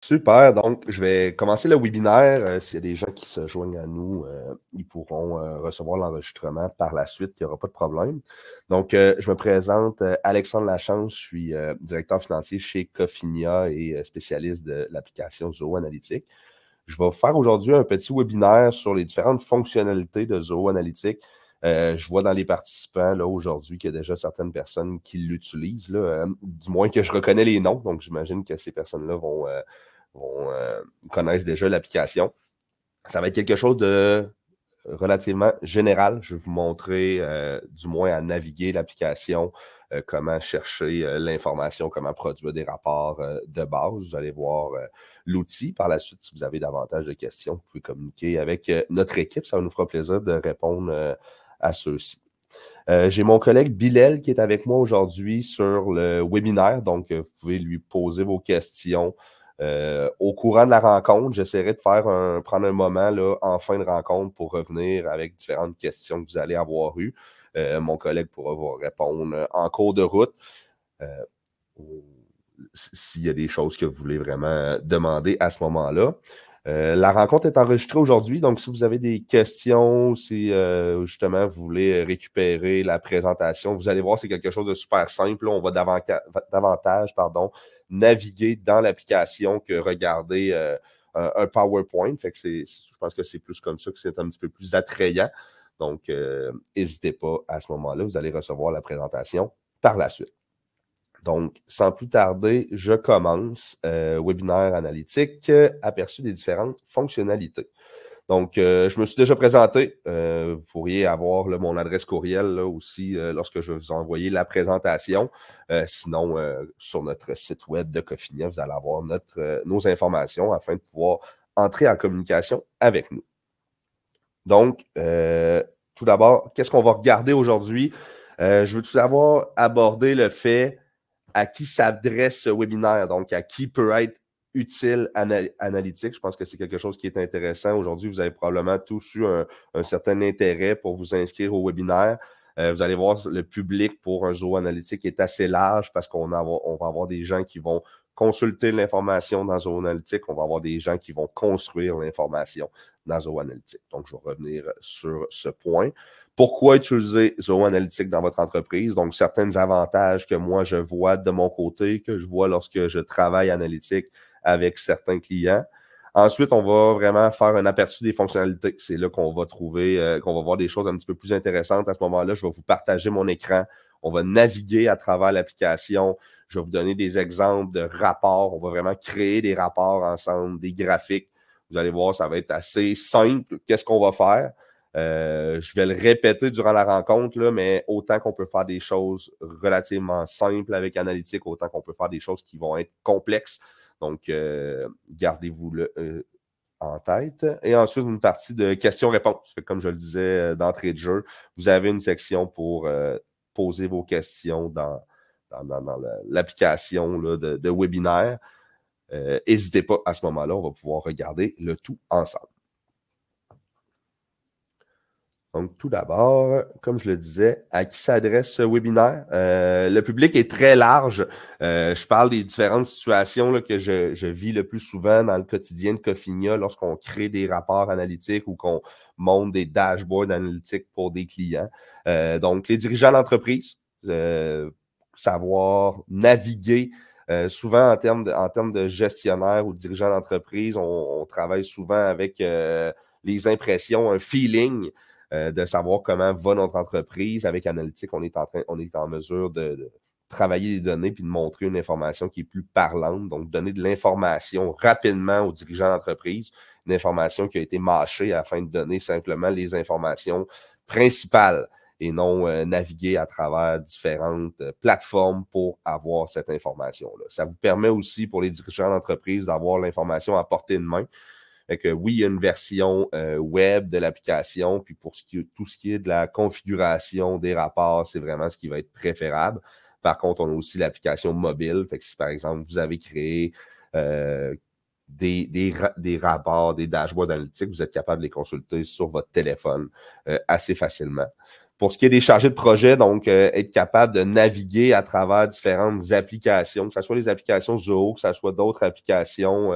Super, donc je vais commencer le webinaire. S'il y a des gens qui se joignent à nous, ils pourront recevoir l'enregistrement par la suite, il n'y aura pas de problème. Donc, je me présente, Alexandre Lachance, je suis directeur financier chez Cofinia et spécialiste de l'application Zoho Analytics. Je vais faire aujourd'hui un petit webinaire sur les différentes fonctionnalités de Zoho Analytics. Je vois dans les participants là aujourd'hui qu'il y a déjà certaines personnes qui l'utilisent, du moins que je reconnais les noms, donc j'imagine que ces personnes-là connaissent déjà l'application. Ça va être quelque chose de relativement général. Je vais vous montrer, du moins à naviguer l'application, comment chercher l'information, comment produire des rapports de base. Vous allez voir l'outil. Par la suite, si vous avez davantage de questions, vous pouvez communiquer avec notre équipe. Ça nous fera plaisir de répondre à ceux-ci. J'ai mon collègue Bilal qui est avec moi aujourd'hui sur le webinaire, donc vous pouvez lui poser vos questions au courant de la rencontre. J'essaierai de prendre un moment là, en fin de rencontre pour revenir avec différentes questions que vous allez avoir eues. Mon collègue pourra vous répondre en cours de route. S'il y a des choses que vous voulez vraiment demander à ce moment-là. La rencontre est enregistrée aujourd'hui, donc si vous avez des questions, si justement vous voulez récupérer la présentation, vous allez voir, c'est quelque chose de super simple. Là, on va davantage naviguer dans l'application que regarder un PowerPoint. Fait que je pense que c'est plus comme ça que c'est un petit peu plus attrayant. Donc, n'hésitez pas à ce moment-là, vous allez recevoir la présentation par la suite. Donc, sans plus tarder, je commence webinaire analytique, aperçu des différentes fonctionnalités. Donc, je me suis déjà présenté. Vous pourriez avoir là, mon adresse courriel là, aussi lorsque je vais vous envoyer la présentation. Sinon, sur notre site web de Cofinia, vous allez avoir nos informations afin de pouvoir entrer en communication avec nous. Donc, tout d'abord, qu'est-ce qu'on va regarder aujourd'hui? Je veux tout d'abord aborder le fait à qui s'adresse ce webinaire, donc à qui peut être utile analytique. Je pense que c'est quelque chose qui est intéressant. Aujourd'hui, vous avez probablement tous eu un certain intérêt pour vous inscrire au webinaire. Vous allez voir, le public pour un Zoho Analytics est assez large parce qu'on va avoir des gens qui vont consulter l'information dans Zoho Analytics. On va avoir des gens qui vont construire l'information dans Zoho Analytics. Donc, je vais revenir sur ce point. Pourquoi utiliser Zoho Analytics dans votre entreprise? Donc, certains avantages que moi, je vois de mon côté, que je vois lorsque je travaille analytique avec certains clients. Ensuite, on va vraiment faire un aperçu des fonctionnalités. C'est là qu'on va trouver, qu'on va voir des choses un petit peu plus intéressantes. À ce moment-là, je vais vous partager mon écran. On va naviguer à travers l'application. Je vais vous donner des exemples de rapports. On va vraiment créer des rapports ensemble, des graphiques. Vous allez voir, ça va être assez simple. Qu'est-ce qu'on va faire? Je vais le répéter durant la rencontre, là, mais autant qu'on peut faire des choses relativement simples avec Analytics, autant qu'on peut faire des choses qui vont être complexes. Donc, gardez-vous-le en tête. Et ensuite, une partie de questions-réponses. Comme je le disais d'entrée de jeu, vous avez une section pour poser vos questions dans l'application de webinaire. N'hésitez pas à ce moment-là, on va pouvoir regarder le tout ensemble. Donc, tout d'abord, comme je le disais, à qui s'adresse ce webinaire? Le public est très large. Je parle des différentes situations là, que je vis le plus souvent dans le quotidien de Cofinia lorsqu'on crée des rapports analytiques ou qu'on monte des dashboards analytiques pour des clients. Donc, les dirigeants d'entreprise, savoir naviguer. Souvent, en termes de gestionnaire ou de dirigeant d'entreprise, on travaille souvent avec les impressions, un feeling. De savoir comment va notre entreprise. Avec Analytics, on est en mesure de travailler les données puis de montrer une information qui est plus parlante. Donc, donner de l'information rapidement aux dirigeants d'entreprise, une information qui a été mâchée afin de donner simplement les informations principales et non naviguer à travers différentes plateformes pour avoir cette information-là. Ça vous permet aussi pour les dirigeants d'entreprise d'avoir l'information à portée de main. Fait que oui, il y a une version web de l'application, puis pour tout ce qui est de la configuration des rapports, c'est vraiment ce qui va être préférable. Par contre, on a aussi l'application mobile. Fait que si, par exemple, vous avez créé des rapports, des dashboards analytiques, vous êtes capable de les consulter sur votre téléphone assez facilement. Pour ce qui est des chargés de projet, donc être capable de naviguer à travers différentes applications, que ce soit les applications Zoho, que ce soit d'autres applications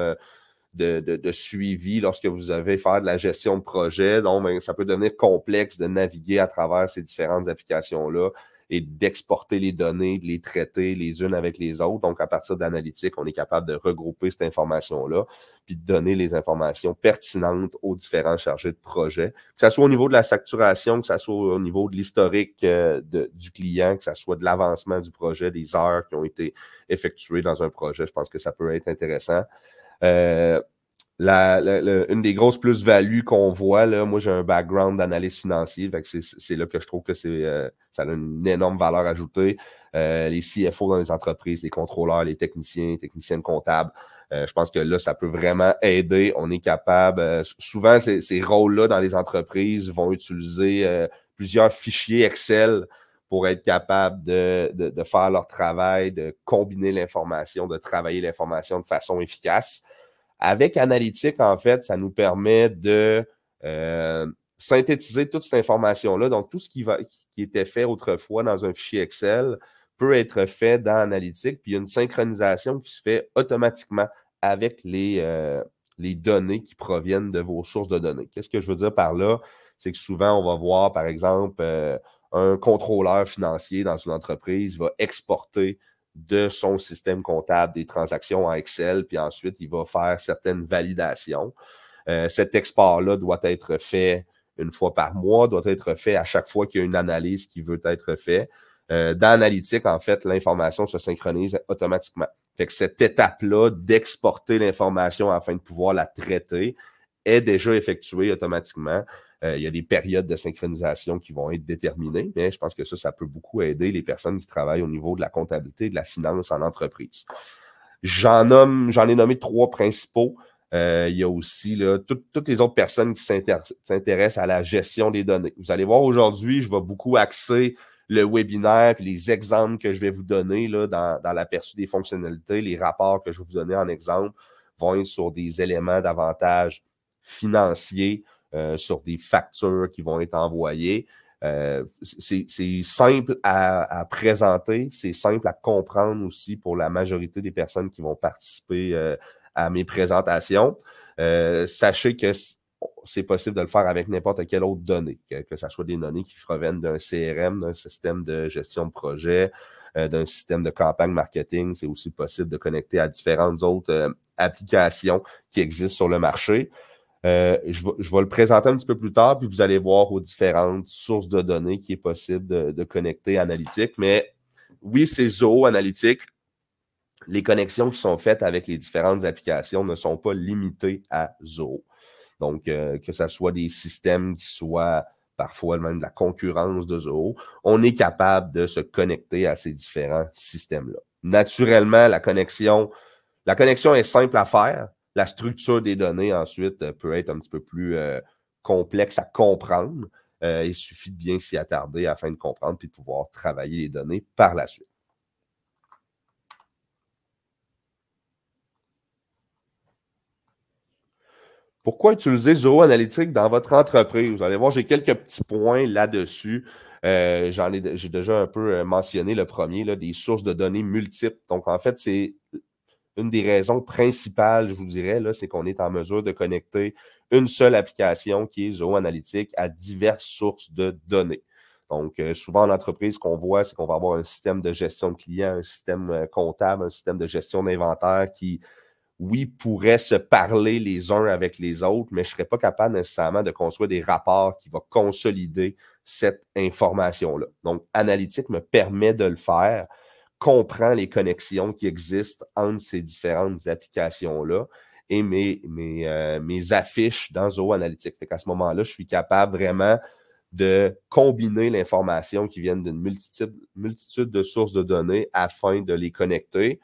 de suivi lorsque vous avez faire de la gestion de projet. Donc, ben, ça peut devenir complexe de naviguer à travers ces différentes applications-là et d'exporter les données, de les traiter les unes avec les autres. Donc, à partir d'analytique, on est capable de regrouper cette information-là puis de donner les informations pertinentes aux différents chargés de projet, que ce soit au niveau de la facturation, que ce soit au niveau de l'historique du client, que ce soit de l'avancement du projet, des heures qui ont été effectuées dans un projet. Je pense que ça peut être intéressant. Une des grosses plus-values qu'on voit, là, moi j'ai un background d'analyse financier, c'est là que je trouve que ça a une énorme valeur ajoutée. Les CFO dans les entreprises, les contrôleurs, les techniciens comptables, je pense que là, ça peut vraiment aider. On est capable, souvent ces rôles-là dans les entreprises vont utiliser plusieurs fichiers Excel pour être capable de faire leur travail, de combiner l'information, de travailler l'information de façon efficace. Avec Analytique, en fait, ça nous permet de synthétiser toute cette information-là. Donc, tout ce qui était fait autrefois dans un fichier Excel peut être fait dans Analytique. Puis, il y a une synchronisation qui se fait automatiquement avec les données qui proviennent de vos sources de données. Qu'est-ce que je veux dire par là? C'est que souvent, on va voir, par exemple, un contrôleur financier dans une entreprise va exporter de son système comptable des transactions en Excel, puis ensuite, il va faire certaines validations. Cet export-là doit être fait une fois par mois, doit être fait à chaque fois qu'il y a une analyse qui veut être faite. Dans Analytique, en fait, l'information se synchronise automatiquement. Fait que cette étape-là d'exporter l'information afin de pouvoir la traiter est déjà effectuée automatiquement. Il y a des périodes de synchronisation qui vont être déterminées, mais je pense que ça peut beaucoup aider les personnes qui travaillent au niveau de la comptabilité et de la finance en entreprise. J'en ai nommé 3 principaux. Il y a aussi là, toutes les autres personnes qui s'intéressent à la gestion des données. Vous allez voir aujourd'hui, je vais beaucoup axer le webinaire et les exemples que je vais vous donner là, dans l'aperçu des fonctionnalités, les rapports que je vais vous donner en exemple vont être sur des éléments d'avantage financiers, sur des factures qui vont être envoyées. C'est simple à présenter, c'est simple à comprendre aussi pour la majorité des personnes qui vont participer à mes présentations. Sachez que c'est possible de le faire avec n'importe quelle autre donnée, que ce soit des données qui proviennent d'un CRM, d'un système de gestion de projet, d'un système de campagne marketing. C'est aussi possible de connecter à différentes autres applications qui existent sur le marché. Je vais le présenter un petit peu plus tard, puis vous allez voir aux différentes sources de données qui est possible de connecter à Analytique. Mais oui, c'est Zoho Analytique. Les connexions qui sont faites avec les différentes applications ne sont pas limitées à Zoho. Donc, que ce soit des systèmes qui soient parfois même de la concurrence de Zoho, on est capable de se connecter à ces différents systèmes-là. Naturellement, la connexion est simple à faire. La structure des données, ensuite, peut être un petit peu plus complexe à comprendre. Il suffit de bien s'y attarder afin de comprendre puis de pouvoir travailler les données par la suite. Pourquoi utiliser Zoho Analytics dans votre entreprise? Vous allez voir, j'ai quelques petits points là-dessus. J'ai déjà un peu mentionné le premier, là, des sources de données multiples. Donc, en fait, c'est une des raisons principales, je vous dirais, là, c'est qu'on est en mesure de connecter une seule application qui est Zoho Analytics à diverses sources de données. Donc, souvent en entreprise, ce qu'on voit, c'est qu'on va avoir un système de gestion de clients, un système comptable, un système de gestion d'inventaire qui, oui, pourraient se parler les uns avec les autres, mais je ne serais pas capable nécessairement de construire des rapports qui vont consolider cette information-là. Donc, Analytics me permet de le faire, comprend les connexions qui existent entre ces différentes applications-là et mes affiches dans Zoho Analytics. Fait qu'à ce moment-là, je suis capable vraiment de combiner l'information qui vient d'une multitude de sources de données afin de les connecter.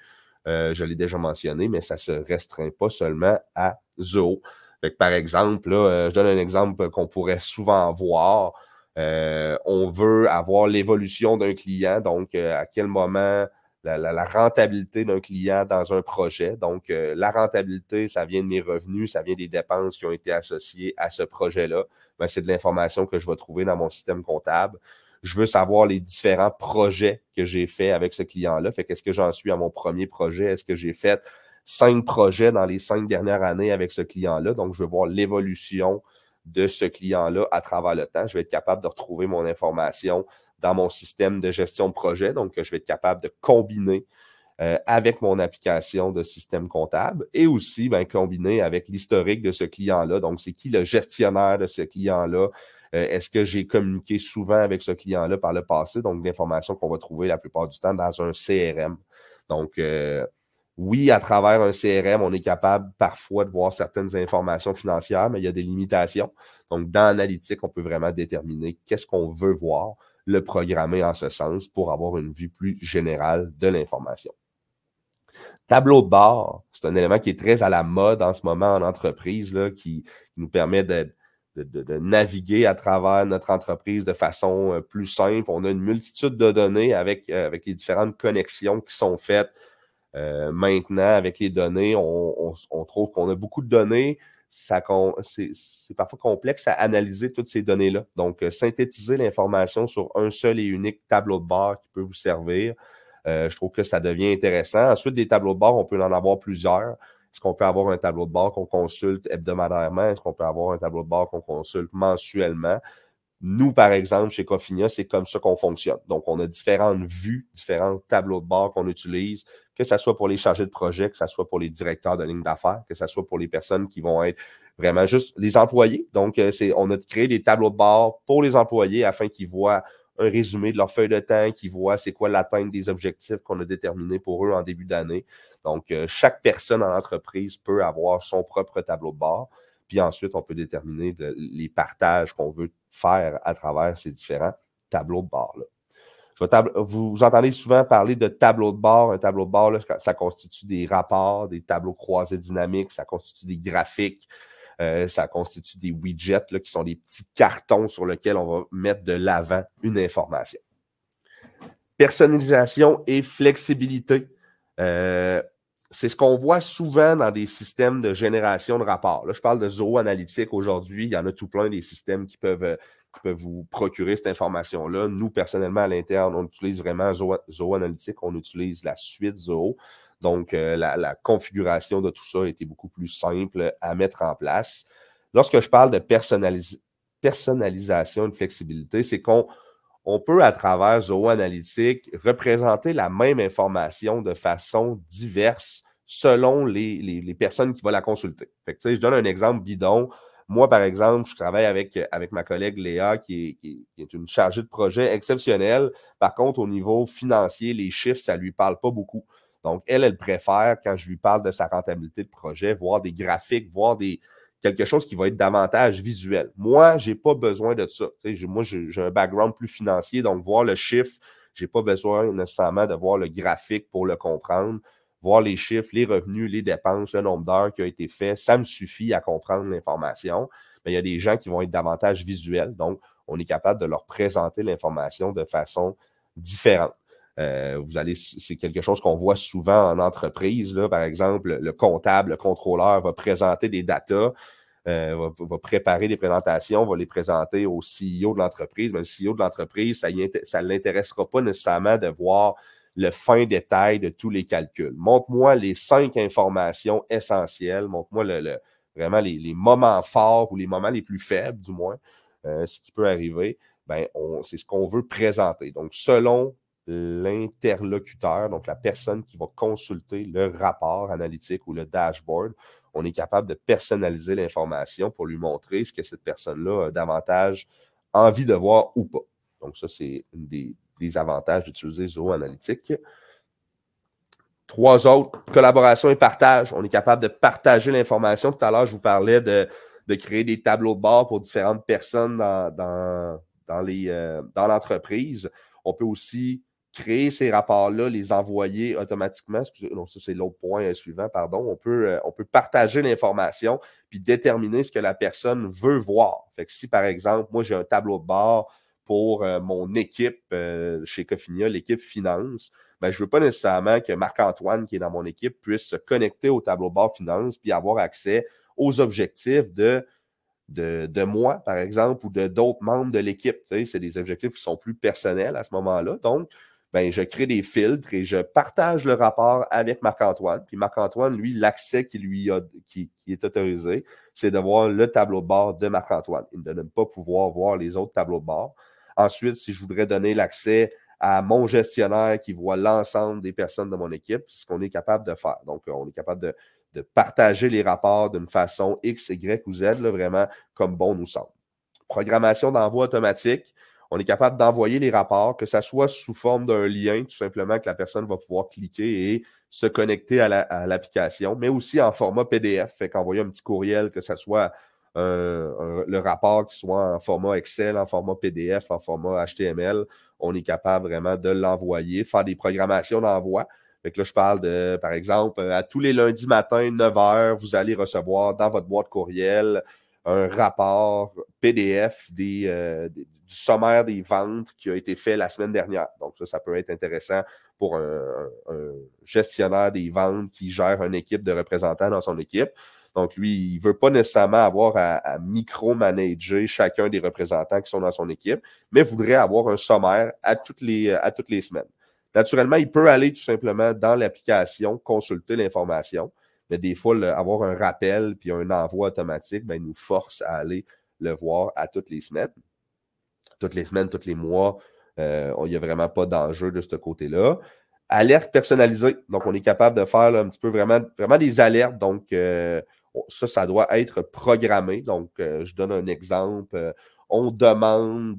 Je l'ai déjà mentionné, mais ça ne se restreint pas seulement à Zoho. Fait que, par exemple, là, je donne un exemple qu'on pourrait souvent voir. On veut avoir l'évolution d'un client, donc à quel moment la rentabilité d'un client dans un projet. Donc, la rentabilité, ça vient de mes revenus, ça vient des dépenses qui ont été associées à ce projet-là. Ben, c'est de l'information que je vais trouver dans mon système comptable. Je veux savoir les différents projets que j'ai faits avec ce client-là. Fait qu'est-ce que j'en suis à mon premier projet? Est-ce que j'ai fait 5 projets dans les 5 dernières années avec ce client-là? Donc, je veux voir l'évolution de ce client-là à travers le temps. Je vais être capable de retrouver mon information dans mon système de gestion de projet. Donc, je vais être capable de combiner avec mon application de système comptable et aussi combiner avec l'historique de ce client-là. Donc, c'est qui le gestionnaire de ce client-là? Est-ce que j'ai communiqué souvent avec ce client-là par le passé? Donc, l'information qu'on va trouver la plupart du temps dans un CRM. Donc, oui, à travers un CRM, on est capable parfois de voir certaines informations financières, mais il y a des limitations. Donc, dans Analytics, on peut vraiment déterminer qu'est-ce qu'on veut voir, le programmer en ce sens pour avoir une vue plus générale de l'information. Tableau de bord, c'est un élément qui est très à la mode en ce moment en entreprise, là, qui nous permet de naviguer à travers notre entreprise de façon plus simple. On a une multitude de données avec les différentes connexions qui sont faites maintenant avec les données. On trouve qu'on a beaucoup de données. C'est parfois complexe à analyser toutes ces données-là. Donc, synthétiser l'information sur un seul et unique tableau de bord qui peut vous servir. Je trouve que ça devient intéressant. Ensuite, des tableaux de bord, on peut en avoir plusieurs. Est-ce qu'on peut avoir un tableau de bord qu'on consulte hebdomadairement? Est-ce qu'on peut avoir un tableau de bord qu'on consulte mensuellement? Nous, par exemple, chez Cofinia, c'est comme ça qu'on fonctionne. Donc, on a différentes vues, différents tableaux de bord qu'on utilise, que ce soit pour les chargés de projet, que ce soit pour les directeurs de ligne d'affaires, que ce soit pour les personnes qui vont être vraiment juste les employés. Donc, on a créé des tableaux de bord pour les employés afin qu'ils voient un résumé de leur feuille de temps, qu'ils voient c'est quoi l'atteinte des objectifs qu'on a déterminés pour eux en début d'année. Donc, chaque personne en entreprise peut avoir son propre tableau de bord. Puis ensuite, on peut déterminer les partages qu'on veut faire à travers ces différents tableaux de bord-là. Vous entendez souvent parler de tableau de bord. Un tableau de bord, là, ça constitue des rapports, des tableaux croisés dynamiques, ça constitue des graphiques, ça constitue des widgets là, qui sont des petits cartons sur lesquels on va mettre de l'avant une information. Personnalisation et flexibilité. C'est ce qu'on voit souvent dans des systèmes de génération de rapports. Là, je parle de Zoho Analytics aujourd'hui. Il y en a tout plein des systèmes qui peuvent vous procurer cette information-là. Nous, personnellement, à l'interne, on utilise vraiment Zoho Analytics. On utilise la suite Zoho. Donc, la configuration de tout ça a été beaucoup plus simple à mettre en place. Lorsque je parle de personnalisation et de flexibilité, c'est qu'on peut, à travers Zoho Analytics, représenter la même information de façon diverse selon les personnes qui vont la consulter. Fait que, je donne un exemple bidon. Moi, par exemple, je travaille avec ma collègue Léa, qui est une chargée de projet exceptionnelle. Par contre, au niveau financier, les chiffres, ça ne lui parle pas beaucoup. Donc, elle préfère, quand je lui parle de sa rentabilité de projet, voir des graphiques, voir quelque chose qui va être davantage visuel. Moi, je n'ai pas besoin de ça. Moi, j'ai un background plus financier, donc voir le chiffre, je n'ai pas besoin nécessairement de voir le graphique pour le comprendre. Voir les chiffres, les revenus, les dépenses, le nombre d'heures qui a été fait, ça me suffit à comprendre l'information. Mais il y a des gens qui vont être davantage visuels, donc on est capable de leur présenter l'information de façon différente. C'est quelque chose qu'on voit souvent en entreprise. Là, par exemple, le comptable, le contrôleur va présenter des datas, va préparer des présentations, va les présenter au CEO de l'entreprise. Mais le CEO de l'entreprise, ça ne l'intéressera pas nécessairement de voir le fin détail de tous les calculs. Montre-moi les 5 informations essentielles. Montre-moi vraiment les moments forts ou les moments les plus faibles, du moins, ce qui peut arriver. C'est ce qu'on veut présenter. Donc, selon l'interlocuteur, donc la personne qui va consulter le rapport analytique ou le dashboard, on est capable de personnaliser l'information pour lui montrer ce que cette personne-là a davantage envie de voir ou pas. Donc, ça, c'est une des avantages d'utiliser Zoho Analytics. 3 autres, collaboration et partage. On est capable de partager l'information. Tout à l'heure, je vous parlais de créer des tableaux de bord pour différentes personnes dans l'entreprise. On peut aussi créer ces rapports-là, les envoyer automatiquement. Non, ça, c'est l'autre point suivant, pardon. On peut partager l'information puis déterminer ce que la personne veut voir. Fait que si, par exemple, moi, j'ai un tableau de bord pour mon équipe chez Cofinia, l'équipe finance, je ne veux pas nécessairement que Marc-Antoine, qui est dans mon équipe, puisse se connecter au tableau de bord finance puis avoir accès aux objectifs de de moi, par exemple, ou de d'autres membres de l'équipe. C'est des objectifs qui sont plus personnels à ce moment-là. Donc, ben, je crée des filtres et je partage le rapport avec Marc-Antoine. Puis Marc-Antoine, lui, l'accès qui est autorisé, c'est de voir le tableau de bord de Marc-Antoine. Il ne donne pas pouvoir voir les autres tableaux de bord. Ensuite, si je voudrais donner l'accès à mon gestionnaire qui voit l'ensemble des personnes de mon équipe, c'est ce qu'on est capable de faire. Donc, on est capable de partager les rapports d'une façon X, Y ou Z, là, vraiment comme bon nous semble. Programmation d'envoi automatique. On est capable d'envoyer les rapports, que ça soit sous forme d'un lien, tout simplement, que la personne va pouvoir cliquer et se connecter à l'application, mais aussi en format PDF. Fait qu'envoyer un petit courriel, que ce soit le rapport qui soit en format Excel, en format PDF, en format HTML, on est capable vraiment de l'envoyer, faire des programmations d'envoi. Fait que là, je parle de, par exemple, à tous les lundis matin, 9 h, vous allez recevoir dans votre boîte courriel un rapport PDF du sommaire des ventes qui a été fait la semaine dernière. Donc, ça peut être intéressant pour un gestionnaire des ventes qui gère une équipe de représentants dans son équipe. Donc, lui, il ne veut pas nécessairement avoir à micro-manager chacun des représentants qui sont dans son équipe, mais voudrait avoir un sommaire à toutes les semaines. Naturellement, il peut aller tout simplement dans l'application, consulter l'information, mais des fois, avoir un rappel puis un envoi automatique, ben, il nous force à aller le voir à toutes les semaines. Toutes les semaines, tous les mois, il n'y a vraiment pas d'enjeu de ce côté-là. Alerte personnalisée. Donc, on est capable de faire là, un petit peu vraiment des alertes. Donc, ça doit être programmé. Donc, je donne un exemple. On demande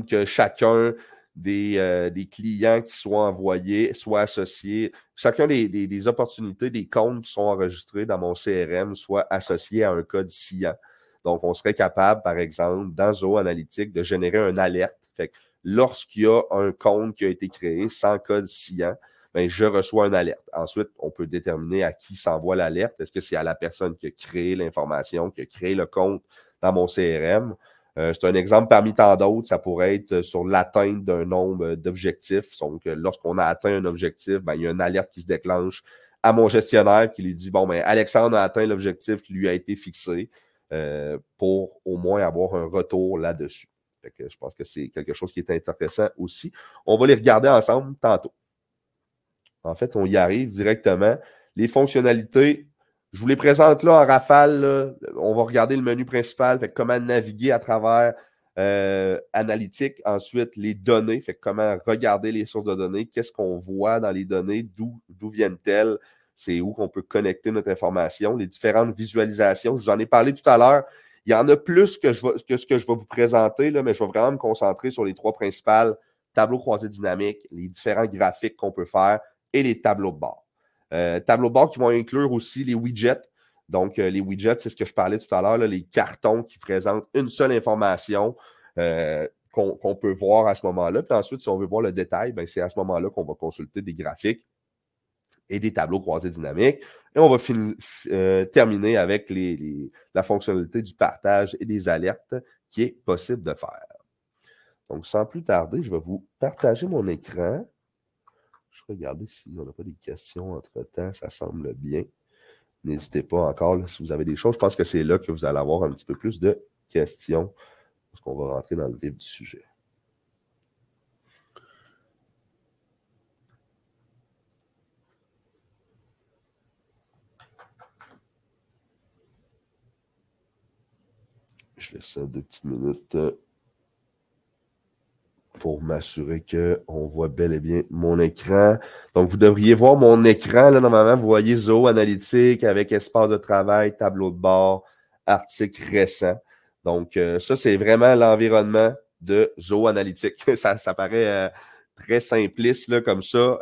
que chacun des clients qui soient envoyés soient associés, chacun des opportunités, des comptes qui sont enregistrés dans mon CRM soient associés à un code SIAN. Donc, on serait capable, par exemple, dans Zoho Analytics, de générer une alerte. Fait que lorsqu'il y a un compte qui a été créé sans code SIAN, ben, je reçois une alerte. Ensuite, on peut déterminer à qui s'envoie l'alerte. Est-ce que c'est à la personne qui a créé l'information, qui a créé le compte dans mon CRM? C'est un exemple parmi tant d'autres. Ça pourrait être sur l'atteinte d'un nombre d'objectifs. Donc, lorsqu'on a atteint un objectif, ben, il y a une alerte qui se déclenche à mon gestionnaire qui lui dit, bon, ben, Alexandre a atteint l'objectif qui lui a été fixé pour au moins avoir un retour là-dessus. Fait que je pense que c'est quelque chose qui est intéressant aussi. On va les regarder ensemble tantôt. En fait, on y arrive directement. Les fonctionnalités, je vous les présente là en rafale. Là. On va regarder le menu principal, fait comment naviguer à travers Analytics. Ensuite, les données, fait comment regarder les sources de données, qu'est-ce qu'on voit dans les données, d'où viennent-elles, c'est où qu'on peut connecter notre information, les différentes visualisations. Je vous en ai parlé tout à l'heure. Il y en a plus que ce que je vais vous présenter, là, mais je vais vraiment me concentrer sur les trois principales tableaux croisés dynamiques, les différents graphiques qu'on peut faire et les tableaux de bord. Tableaux de bord qui vont inclure aussi les widgets. Donc, les widgets, c'est ce que je parlais tout à l'heure, les cartons qui présentent une seule information qu'on peut voir à ce moment-là. Puis ensuite, si on veut voir le détail, ben, c'est à ce moment-là qu'on va consulter des graphiques et des tableaux croisés dynamiques. Et on va terminer avec la fonctionnalité du partage et des alertes qui est possible de faire. Donc, sans plus tarder, je vais vous partager mon écran. Je vais regarder si on n'a pas des questions entre-temps. Ça semble bien. N'hésitez pas encore là, si vous avez des choses. Je pense que c'est là que vous allez avoir un petit peu plus de questions parce qu'on va rentrer dans le vif du sujet. Je laisse ça 2 petites minutes pour m'assurer qu'on voit bel et bien mon écran. Donc, vous devriez voir mon écran. Là, normalement, vous voyez Zoho Analytics avec espace de travail, tableau de bord, article récent. Donc, ça, c'est vraiment l'environnement de Zoho Analytics. Ça paraît très simpliste là, comme ça.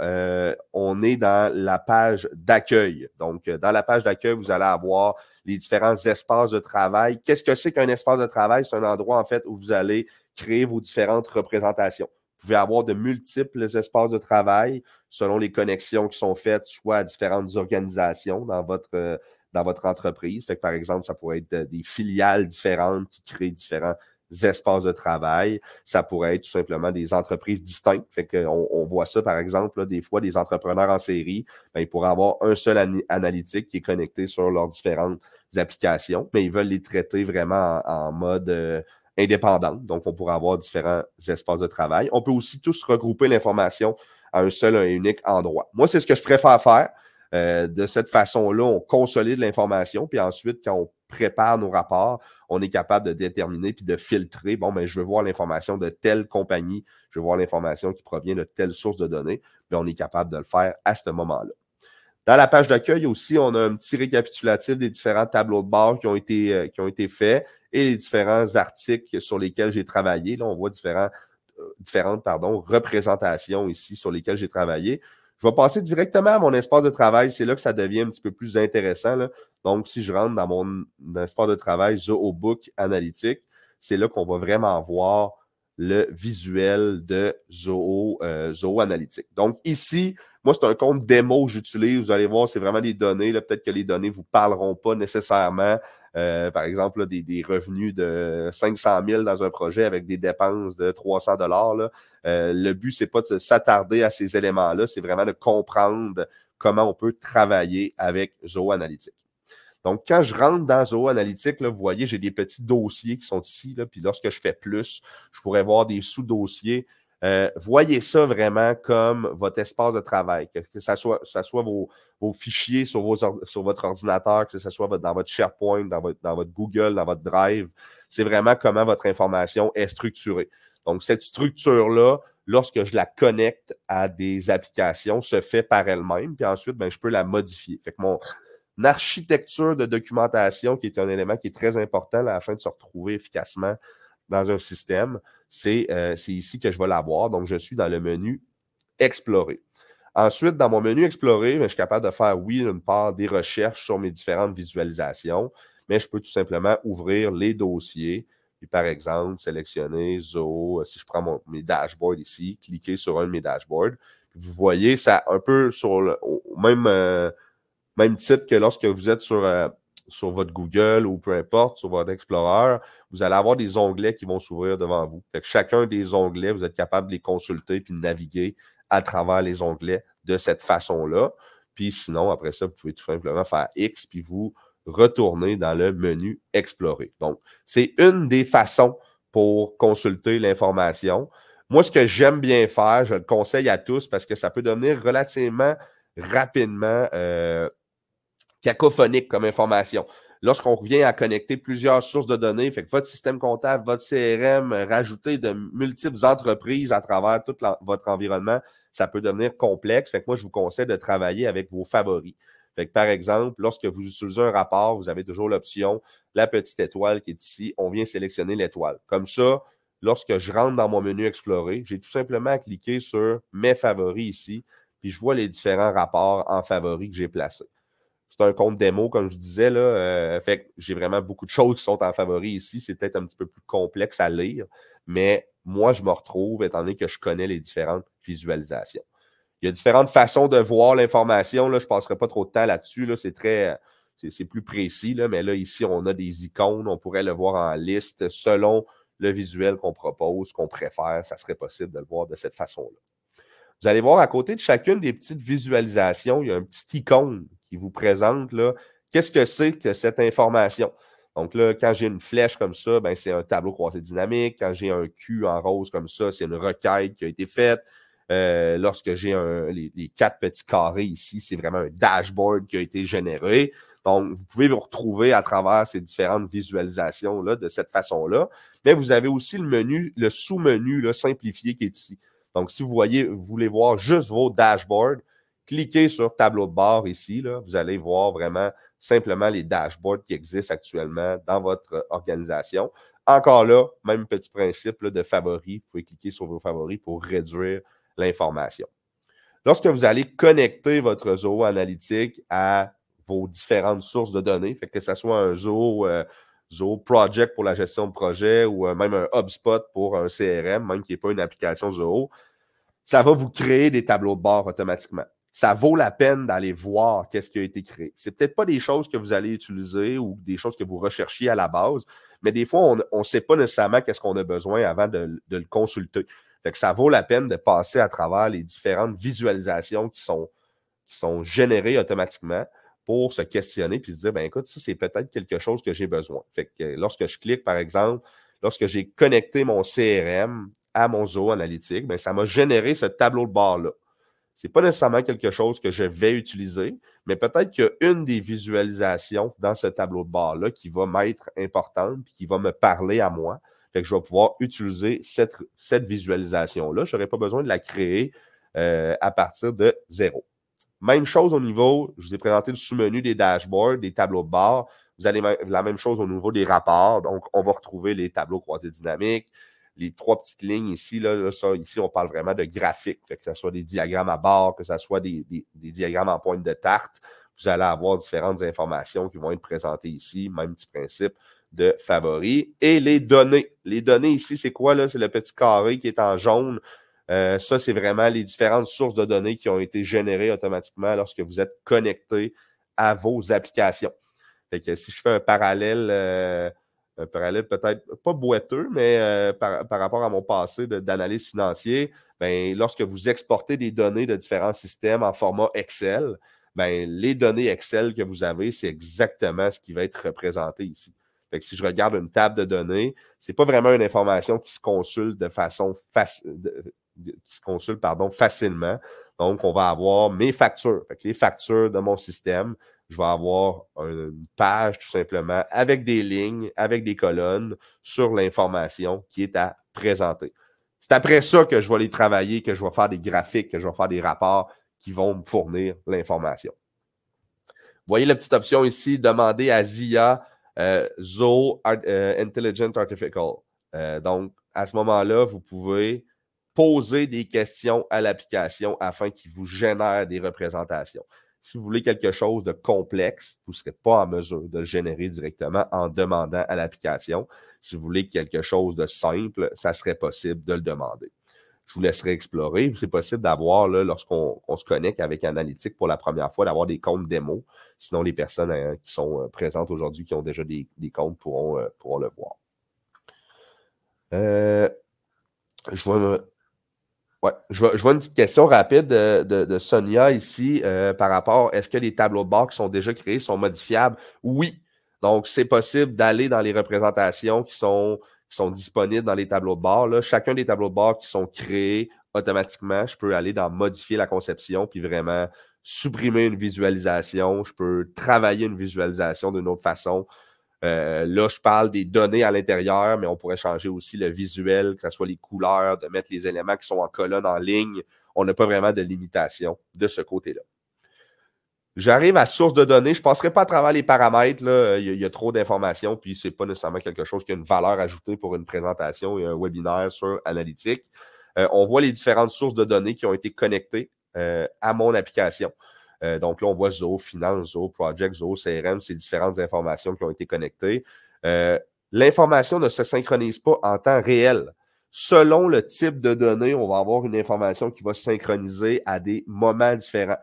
On est dans la page d'accueil. Donc, dans la page d'accueil, vous allez avoir les différents espaces de travail. Qu'est-ce que c'est qu'un espace de travail? C'est un endroit, en fait, où vous allez créer vos différentes représentations. Vous pouvez avoir de multiples espaces de travail selon les connexions qui sont faites, soit à différentes organisations dans votre entreprise. Fait que, par exemple, ça pourrait être des filiales différentes qui créent différents espaces de travail. Ça pourrait être tout simplement des entreprises distinctes. Fait qu'on voit ça, par exemple, là, des fois, des entrepreneurs en série, ben, ils pourraient avoir un seul analytique qui est connecté sur leurs différentes applications, mais ils veulent les traiter vraiment en mode indépendant. Donc, on pourrait avoir différents espaces de travail. On peut aussi tous regrouper l'information à un seul et unique endroit. Moi, c'est ce que je préfère faire. De cette façon-là, on consolide l'information, puis ensuite, quand on prépare nos rapports, on est capable de déterminer puis de filtrer. Bon, ben, je veux voir l'information de telle compagnie, je veux voir l'information qui provient de telle source de données, puis on est capable de le faire à ce moment-là. Dans la page d'accueil aussi, on a un petit récapitulatif des différents tableaux de bord qui ont été faits et les différents articles sur lesquels j'ai travaillé. Là, on voit différentes représentations ici sur lesquelles j'ai travaillé. Je vais passer directement à mon espace de travail. C'est là que ça devient un petit peu plus intéressant, là. Donc, si je rentre dans mon espace de travail ZooBook Analytics, c'est là qu'on va vraiment voir le visuel de Zoo Analytics. Donc, ici, moi, c'est un compte démo que j'utilise. Vous allez voir, c'est vraiment des données. Peut-être que les données ne vous parleront pas nécessairement. Par exemple, là, des revenus de 500 000 dans un projet avec des dépenses de 300 $. Le but, c'est pas de s'attarder à ces éléments-là, c'est vraiment de comprendre comment on peut travailler avec Zoo Analytics. Donc, quand je rentre dans Zoo Analytics, là, vous voyez, j'ai des petits dossiers qui sont ici. Là, puis lorsque je fais plus, je pourrais voir des sous-dossiers. Voyez ça vraiment comme votre espace de travail, que ça soit vos fichiers sur votre ordinateur, que ce soit dans votre SharePoint, dans votre Google, dans votre Drive. C'est vraiment comment votre information est structurée. Donc, cette structure-là, lorsque je la connecte à des applications, se fait par elle-même, puis ensuite, ben, je peux la modifier. Fait que mon architecture de documentation, qui est un élément qui est très important là, afin de se retrouver efficacement dans un système, c'est ici que je vais l'avoir. Donc, je suis dans le menu Explorer. Ensuite, dans mon menu Explorer, ben, je suis capable de faire, oui, une part des recherches sur mes différentes visualisations, mais je peux tout simplement ouvrir les dossiers. Puis, par exemple, sélectionner Zoo, si je prends mes dashboards ici, cliquer sur un de mes dashboards. Puis vous voyez, ça un peu sur au même titre que lorsque vous êtes sur votre Google ou peu importe, sur votre Explorer, vous allez avoir des onglets qui vont s'ouvrir devant vous. Fait que chacun des onglets, vous êtes capable de les consulter puis de naviguer à travers les onglets de cette façon-là. Puis sinon, après ça, vous pouvez tout simplement faire X puis vous retourner dans le menu Explorer. Donc, c'est une des façons pour consulter l'information. Moi, ce que j'aime bien faire, je le conseille à tous parce que ça peut devenir relativement rapidement cacophonique comme information. Lorsqu'on revient à connecter plusieurs sources de données, fait que votre système comptable, votre CRM, rajouter de multiples entreprises à travers tout votre environnement, ça peut devenir complexe. Fait que moi, je vous conseille de travailler avec vos favoris. Fait que, par exemple, lorsque vous utilisez un rapport, vous avez toujours l'option, la petite étoile qui est ici, on vient sélectionner l'étoile. Comme ça, lorsque je rentre dans mon menu Explorer, j'ai tout simplement à cliquer sur mes favoris ici, puis je vois les différents rapports en favoris que j'ai placés. C'est un compte démo, comme je disais, là. Fait que j'ai vraiment beaucoup de choses qui sont en favori ici. C'est peut-être un petit peu plus complexe à lire, mais moi, je me retrouve, étant donné que je connais les différentes visualisations. Il y a différentes façons de voir l'information. Là, je ne passerai pas trop de temps là-dessus. Là, c'est plus précis, là, mais là, ici, on a des icônes. On pourrait le voir en liste selon le visuel qu'on propose, qu'on préfère. Ça serait possible de le voir de cette façon-là. Vous allez voir à côté de chacune des petites visualisations, il y a un petit icône qui vous présente là, qu'est-ce que c'est que cette information. Donc là, quand j'ai une flèche comme ça, ben, c'est un tableau croisé dynamique. Quand j'ai un Q en rose comme ça, c'est une requête qui a été faite. Lorsque j'ai les 4 petits carrés ici, c'est vraiment un dashboard qui a été généré. Donc, vous pouvez vous retrouver à travers ces différentes visualisations-là de cette façon-là. Mais vous avez aussi le menu, le sous-menu là, simplifié qui est ici. Donc, si vous voulez voir juste vos dashboards, cliquez sur tableau de bord ici. Là, vous allez voir vraiment simplement les dashboards qui existent actuellement dans votre organisation. Encore là, même petit principe là, de favoris. Vous pouvez cliquer sur vos favoris pour réduire l'information. Lorsque vous allez connecter votre Zoo Analytics à vos différentes sources de données, fait que ce soit un Zoo Project pour la gestion de projet ou même un HubSpot pour un CRM, même qui n'est pas une application Zoo, ça va vous créer des tableaux de bord automatiquement. ça vaut la peine d'aller voir qu'est-ce qui a été créé. C'est peut-être pas des choses que vous allez utiliser ou des choses que vous recherchiez à la base, mais des fois, on ne sait pas nécessairement qu'est-ce qu'on a besoin avant de le consulter. Fait que ça vaut la peine de passer à travers les différentes visualisations qui sont générées automatiquement pour se questionner puis se dire, ben écoute, ça, c'est peut-être quelque chose que j'ai besoin. Fait que lorsque je clique, par exemple, lorsque j'ai connecté mon CRM à mon Zoho Analytics, ben, ça m'a généré ce tableau de bord-là. Ce n'est pas nécessairement quelque chose que je vais utiliser, mais peut-être qu'il y a une des visualisations dans ce tableau de bord-là qui va m'être importante et qui va me parler à moi. Fait que je vais pouvoir utiliser cette visualisation-là. Je n'aurai pas besoin de la créer à partir de zéro. Même chose au niveau, je vous ai présenté le sous-menu des dashboards, des tableaux de bord. Vous allez la même chose au niveau des rapports. Donc, on va retrouver les tableaux croisés dynamiques, les trois petites lignes ici. Ici, on parle vraiment de graphiques, que ce soit des diagrammes à barre, que ce soit des diagrammes en pointe de tarte. Vous allez avoir différentes informations qui vont être présentées ici. Même petit principe de favoris. Et les données. Les données ici, c'est quoi? C'est le petit carré qui est en jaune. Ça, c'est vraiment les différentes sources de données qui ont été générées automatiquement lorsque vous êtes connecté à vos applications. Fait que si je fais un parallèle peut-être pas boiteux, mais par rapport à mon passé d'analyse financière, ben, lorsque vous exportez des données de différents systèmes en format Excel, ben, les données Excel que vous avez, c'est exactement ce qui va être représenté ici. Fait que si je regarde une table de données, ce n'est pas vraiment une information qui se consulte de façon facilement. Donc, on va avoir mes factures. Fait que les factures de mon système, je vais avoir une page tout simplement avec des lignes, avec des colonnes sur l'information qui est à présenter. C'est après ça que je vais les travailler, que je vais faire des graphiques, que je vais faire des rapports qui vont me fournir l'information. Vous voyez la petite option ici, demander à ZIA Zoho Intelligent Artificial. Donc, à ce moment-là, vous pouvez poser des questions à l'application afin qu'il vous génère des représentations. Si vous voulez quelque chose de complexe, vous ne serez pas en mesure de le générer directement en demandant à l'application. Si vous voulez quelque chose de simple, ça serait possible de le demander. Je vous laisserai explorer. C'est possible d'avoir, lorsqu'on se connecte avec Analytics pour la première fois, d'avoir des comptes démo. Sinon, les personnes qui sont présentes aujourd'hui, qui ont déjà des comptes, pourront le voir. Je vois une petite question rapide de Sonia ici par rapport, est-ce que les tableaux de bord qui sont déjà créés sont modifiables? Oui. Donc, c'est possible d'aller dans les représentations qui sont disponibles dans les tableaux de bord. Là. Chacun des tableaux de bord qui sont créés automatiquement, je peux aller dans modifier la conception puis vraiment supprimer une visualisation. Je peux travailler une visualisation d'une autre façon. Là, je parle des données à l'intérieur, mais on pourrait changer aussi le visuel, que ce soit les couleurs, de mettre les éléments qui sont en colonne, en ligne. On n'a pas vraiment de limitation de ce côté-là. J'arrive à source de données. Je ne passerai pas à travers les paramètres. Là. Il y a trop d'informations, puis ce n'est pas nécessairement quelque chose qui a une valeur ajoutée pour une présentation et un webinaire sur Analytics. On voit les différentes sources de données qui ont été connectées à mon application. Donc là, on voit Zoho Finance, Zoho Project, Zoho CRM, ces différentes informations qui ont été connectées. L'information ne se synchronise pas en temps réel. Selon le type de données, on va avoir une information qui va se synchroniser à des moments différents.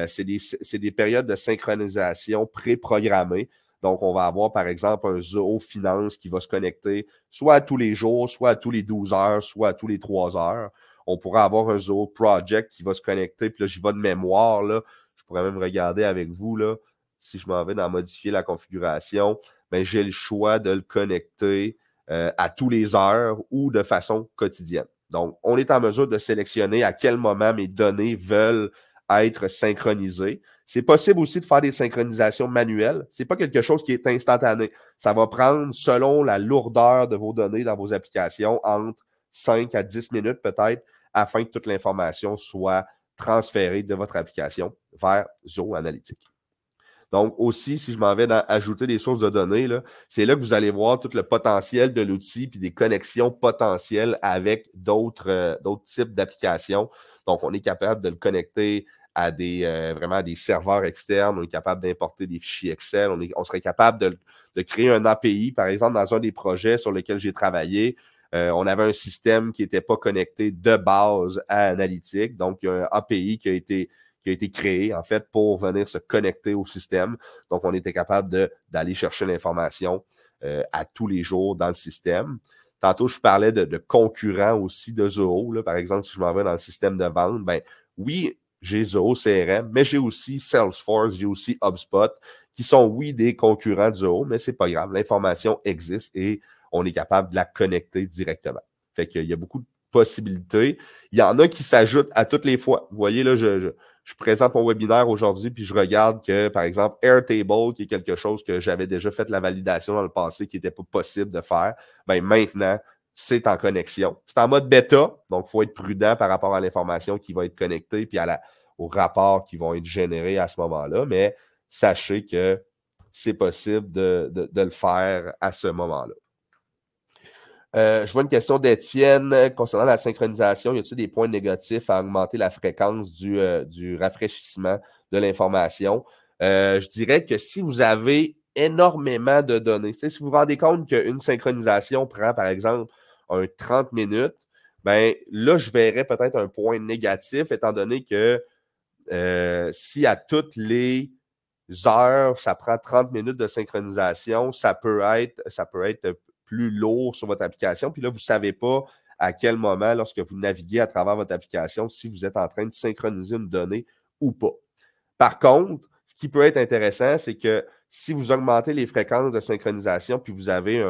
C'est des périodes de synchronisation pré-programmées. Donc, on va avoir, par exemple, un Zoho Finance qui va se connecter soit à tous les jours, soit à tous les 12 heures, soit à tous les 3 heures. On pourrait avoir un Zoho Project qui va se connecter, puis là, j'y vais de mémoire, là. Je pourrais même regarder avec vous, là, si je m'en vais dans modifier la configuration, ben, j'ai le choix de le connecter à tous les heures ou de façon quotidienne. Donc, on est en mesure de sélectionner à quel moment mes données veulent être synchronisées. C'est possible aussi de faire des synchronisations manuelles. Ce n'est pas quelque chose qui est instantané. Ça va prendre, selon la lourdeur de vos données dans vos applications, entre 5 à 10 minutes peut-être, afin que toute l'information soit transférée de votre application vers Zoho Analytics. Donc, aussi, si je m'en vais dans ajouter des sources de données, c'est là que vous allez voir tout le potentiel de l'outil puis des connexions potentielles avec d'autres types d'applications. Donc, on est capable de le connecter à vraiment à des serveurs externes. On est capable d'importer des fichiers Excel. On serait capable de créer un API, par exemple, dans un des projets sur lesquels j'ai travaillé. On avait un système qui n'était pas connecté de base à Analytics. Donc, il y a un API qui a été qui a été créé, en fait, pour venir se connecter au système. Donc, on était capable d'aller chercher l'information à tous les jours dans le système. Tantôt, je parlais de concurrents aussi de Zoho. Là. Par exemple, si je m'en vais dans le système de vente, ben oui, j'ai Zoho CRM, mais j'ai aussi Salesforce, j'ai aussi HubSpot, qui sont, oui, des concurrents de Zoho, mais c'est pas grave. L'information existe et on est capable de la connecter directement. Fait qu'il y a beaucoup de possibilités. Il y en a qui s'ajoutent à toutes les fois. Vous voyez, là, je présente mon webinaire aujourd'hui, puis je regarde que, par exemple, Airtable, qui est quelque chose que j'avais déjà fait la validation dans le passé, qui n'était pas possible de faire, bien maintenant, c'est en connexion. C'est en mode bêta, donc il faut être prudent par rapport à l'information qui va être connectée, puis aux rapports qui vont être générés à ce moment-là, mais sachez que c'est possible de le faire à ce moment-là. Je vois une question d'Étienne concernant la synchronisation. Y a-t-il des points négatifs à augmenter la fréquence du rafraîchissement de l'information? Je dirais que si vous avez énormément de données, si vous vous rendez compte qu'une synchronisation prend, par exemple, 30 minutes, ben là, je verrais peut-être un point négatif, étant donné que si à toutes les heures, ça prend 30 minutes de synchronisation, ça peut être plus lourd sur votre application. Puis là, vous ne savez pas à quel moment, lorsque vous naviguez à travers votre application, si vous êtes en train de synchroniser une donnée ou pas. Par contre, ce qui peut être intéressant, c'est que si vous augmentez les fréquences de synchronisation puis vous avez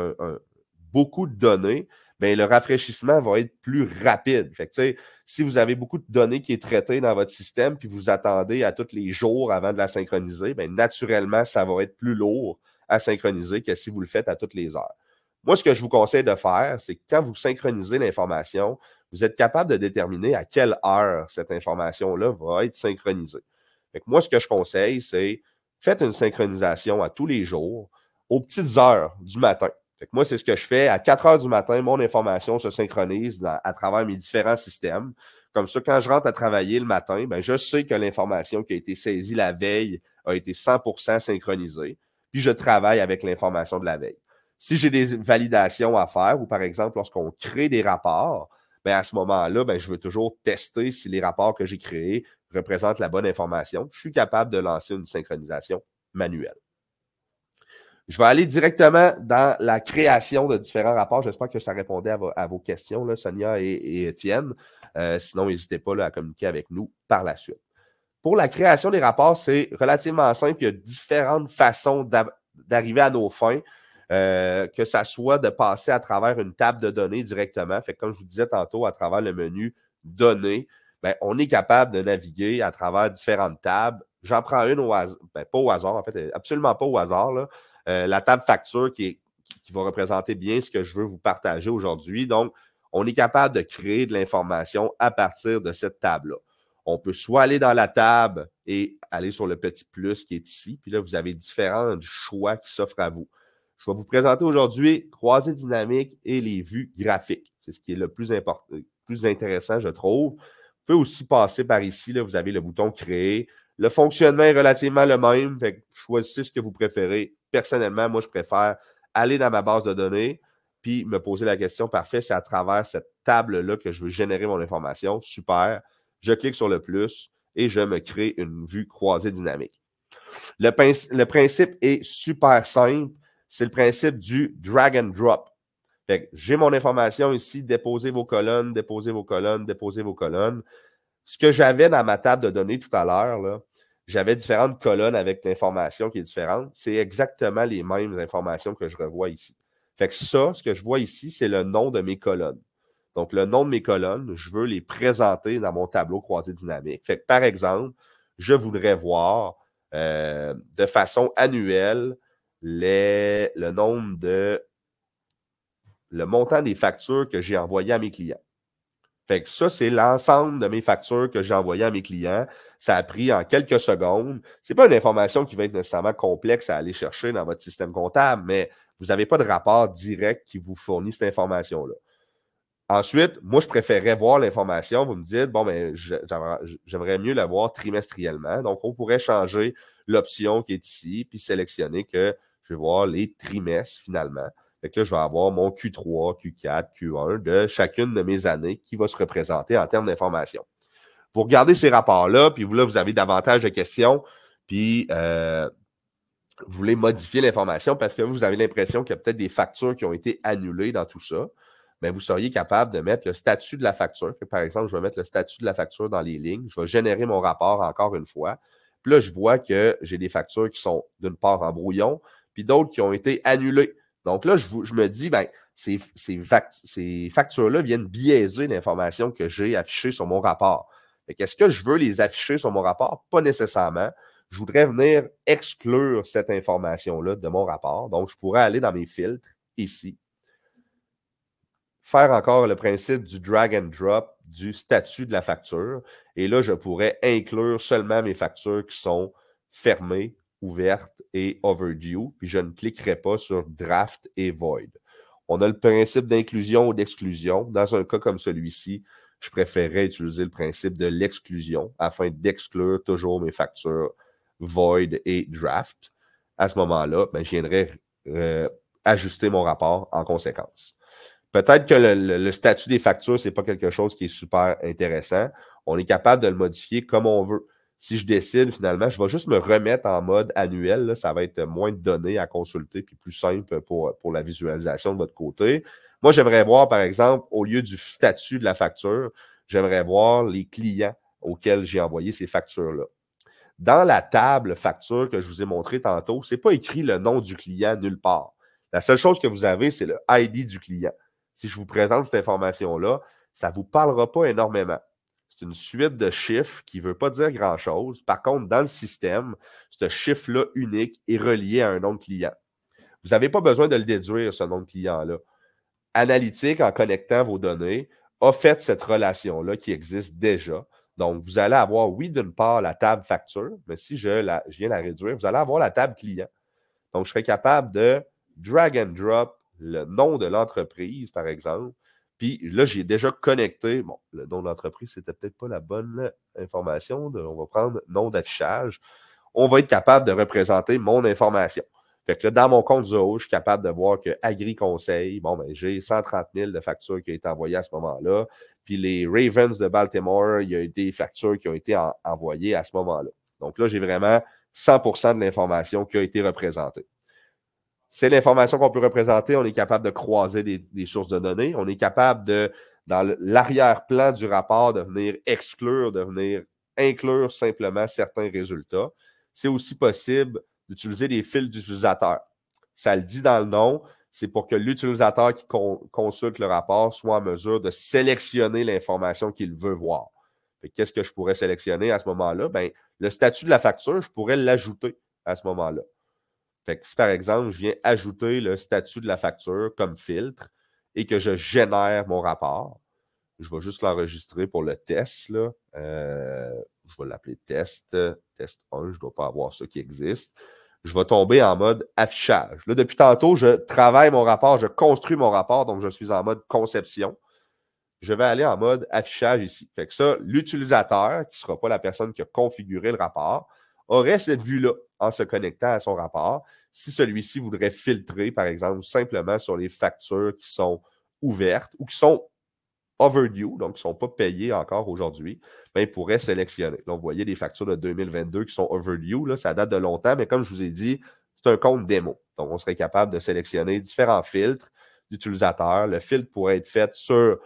beaucoup de données, bien, le rafraîchissement va être plus rapide. Fait que, si vous avez beaucoup de données qui est traitées dans votre système puis vous attendez à tous les jours avant de la synchroniser, bien, naturellement, ça va être plus lourd à synchroniser que si vous le faites à toutes les heures. Moi, ce que je vous conseille de faire, c'est que quand vous synchronisez l'information, vous êtes capable de déterminer à quelle heure cette information-là va être synchronisée. Fait que moi, ce que je conseille, c'est faites une synchronisation à tous les jours, aux petites heures du matin. Fait que moi, c'est ce que je fais. À 4 heures du matin, mon information se synchronise à travers mes différents systèmes. Comme ça, quand je rentre à travailler le matin, ben, je sais que l'information qui a été saisie la veille a été 100% synchronisée. Puis je travaille avec l'information de la veille. Si j'ai des validations à faire, ou par exemple, lorsqu'on crée des rapports, bien, à ce moment-là, bien, je veux toujours tester si les rapports que j'ai créés représentent la bonne information. Je suis capable de lancer une synchronisation manuelle. Je vais aller directement dans la création de différents rapports. J'espère que ça répondait à vos questions, là, Sonia et Étienne. Sinon, n'hésitez pas là, à communiquer avec nous par la suite. Pour la création des rapports, c'est relativement simple. Il y a différentes façons d'arriver à nos fins. Que ça soit de passer à travers une table de données directement. Fait que comme je vous disais tantôt, à travers le menu Données, ben, on est capable de naviguer à travers différentes tables. J'en prends une au hasard, ben, pas au hasard, en fait, absolument pas au hasard. Là. La table facture qui va représenter bien ce que je veux vous partager aujourd'hui. Donc, on est capable de créer de l'information à partir de cette table-là. On peut soit aller dans la table et aller sur le petit plus qui est ici. Puis là, vous avez différents choix qui s'offrent à vous. Je vais vous présenter aujourd'hui croisée dynamique et les vues graphiques. C'est ce qui est le plus important, plus intéressant, je trouve. Vous pouvez aussi passer par ici. Là, vous avez le bouton Créer. Le fonctionnement est relativement le même. Fait que choisissez ce que vous préférez. Personnellement, moi, je préfère aller dans ma base de données puis me poser la question, parfait, c'est à travers cette table-là que je veux générer mon information. Super. Je clique sur le plus et je me crée une vue croisée dynamique. Le principe est super simple. C'est le principe du drag and drop. Fait que j'ai mon information ici, déposez vos colonnes, déposez vos colonnes, déposez vos colonnes. Ce que j'avais dans ma table de données tout à l'heure, j'avais différentes colonnes avec l'information qui est différente. C'est exactement les mêmes informations que je revois ici. Fait que ça, ce que je vois ici, c'est le nom de mes colonnes. Donc, le nom de mes colonnes, je veux les présenter dans mon tableau croisé dynamique. Fait que, par exemple, je voudrais voir de façon annuelle le nombre le montant des factures que j'ai envoyées à mes clients. Fait que ça, c'est l'ensemble de mes factures que j'ai envoyées à mes clients. Ça a pris en quelques secondes. Ce n'est pas une information qui va être nécessairement complexe à aller chercher dans votre système comptable, mais vous n'avez pas de rapport direct qui vous fournit cette information-là. Ensuite, moi, je préférerais voir l'information. Vous me dites, bon, ben, j'aimerais mieux la voir trimestriellement. Donc, on pourrait changer l'option qui est ici, puis sélectionner que je vais voir les trimestres finalement. Fait que là, je vais avoir mon Q3, Q4, Q1 de chacune de mes années qui va se représenter en termes d'information. Vous regardez ces rapports-là, puis là, vous avez davantage de questions, puis vous voulez modifier l'information parce que vous avez l'impression qu'il y a peut-être des factures qui ont été annulées dans tout ça, bien, vous seriez capable de mettre le statut de la facture. Par exemple, je vais mettre le statut de la facture dans les lignes. Je vais générer mon rapport encore une fois. Puis là, je vois que j'ai des factures qui sont d'une part en brouillon, puis d'autres qui ont été annulées. Donc là, je me dis, bien, ces factures-là viennent biaiser l'information que j'ai affichée sur mon rapport. Est-ce que je veux les afficher sur mon rapport? Pas nécessairement. Je voudrais venir exclure cette information-là de mon rapport. Donc, je pourrais aller dans mes filtres, ici, faire encore le principe du drag and drop du statut de la facture. Et là, je pourrais inclure seulement mes factures qui sont fermées, ouvertes et overdue. Puis, je ne cliquerai pas sur draft et void. On a le principe d'inclusion ou d'exclusion. Dans un cas comme celui-ci, je préférerais utiliser le principe de l'exclusion afin d'exclure toujours mes factures void et draft. À ce moment-là, ben, je viendrai ajuster mon rapport en conséquence. Peut-être que le statut des factures, ce n'est pas quelque chose qui est super intéressant. On est capable de le modifier comme on veut. Si je décide, finalement, je vais juste me remettre en mode annuel. Là, ça va être moins de données à consulter puis plus simple pour la visualisation de votre côté. Moi, j'aimerais voir, par exemple, au lieu du statut de la facture, j'aimerais voir les clients auxquels j'ai envoyé ces factures-là. Dans la table facture que je vous ai montré tantôt, ce n'est pas écrit le nom du client nulle part. La seule chose que vous avez, c'est le ID du client. Si je vous présente cette information-là, ça ne vous parlera pas énormément. C'est une suite de chiffres qui ne veut pas dire grand-chose. Par contre, dans le système, ce chiffre-là unique est relié à un nom de client. Vous n'avez pas besoin de le déduire, ce nom de client-là. Analytique, en connectant vos données, a fait cette relation-là qui existe déjà. Donc, vous allez avoir, oui, d'une part, la table facture, mais si je viens la réduire, vous allez avoir la table client. Donc, je serai capable de drag and drop le nom de l'entreprise, par exemple. Puis là, j'ai déjà connecté. Bon, le nom de l'entreprise, c'était peut-être pas la bonne information. On va prendre nom d'affichage. On va être capable de représenter mon information. Fait que là, dans mon compte Zoho, je suis capable de voir que Agri-Conseil, bon, ben, j'ai 130 000 de factures qui ont été envoyées à ce moment-là. Puis les Ravens de Baltimore, il y a eu des factures qui ont été envoyées à ce moment-là. Donc là, j'ai vraiment 100% de l'information qui a été représentée. C'est l'information qu'on peut représenter. On est capable de croiser des sources de données. On est capable de, dans l'arrière-plan du rapport, de venir exclure, de venir inclure simplement certains résultats. C'est aussi possible d'utiliser des fils d'utilisateurs. Ça le dit dans le nom, c'est pour que l'utilisateur qui consulte le rapport soit en mesure de sélectionner l'information qu'il veut voir. Qu'est-ce que je pourrais sélectionner à ce moment-là? Bien, le statut de la facture, je pourrais l'ajouter à ce moment-là. Fait que si, par exemple, je viens ajouter le statut de la facture comme filtre et que je génère mon rapport, je vais juste l'enregistrer pour le test. Là. Je vais l'appeler test 1. Je ne dois pas avoir ça qui existe. Je vais tomber en mode affichage. Là, depuis tantôt, je travaille mon rapport, je construis mon rapport, donc je suis en mode conception. Je vais aller en mode affichage ici. Fait que ça, l'utilisateur, qui ne sera pas la personne qui a configuré le rapport, aurait cette vue-là en se connectant à son rapport. Si celui-ci voudrait filtrer, par exemple, simplement sur les factures qui sont ouvertes ou qui sont overdue, donc qui ne sont pas payées encore aujourd'hui, ben, il pourrait sélectionner. Là, vous voyez des factures de 2022 qui sont overdue, là, ça date de longtemps, mais comme je vous ai dit, c'est un compte démo. Donc, on serait capable de sélectionner différents filtres d'utilisateurs. Le filtre pourrait être fait sur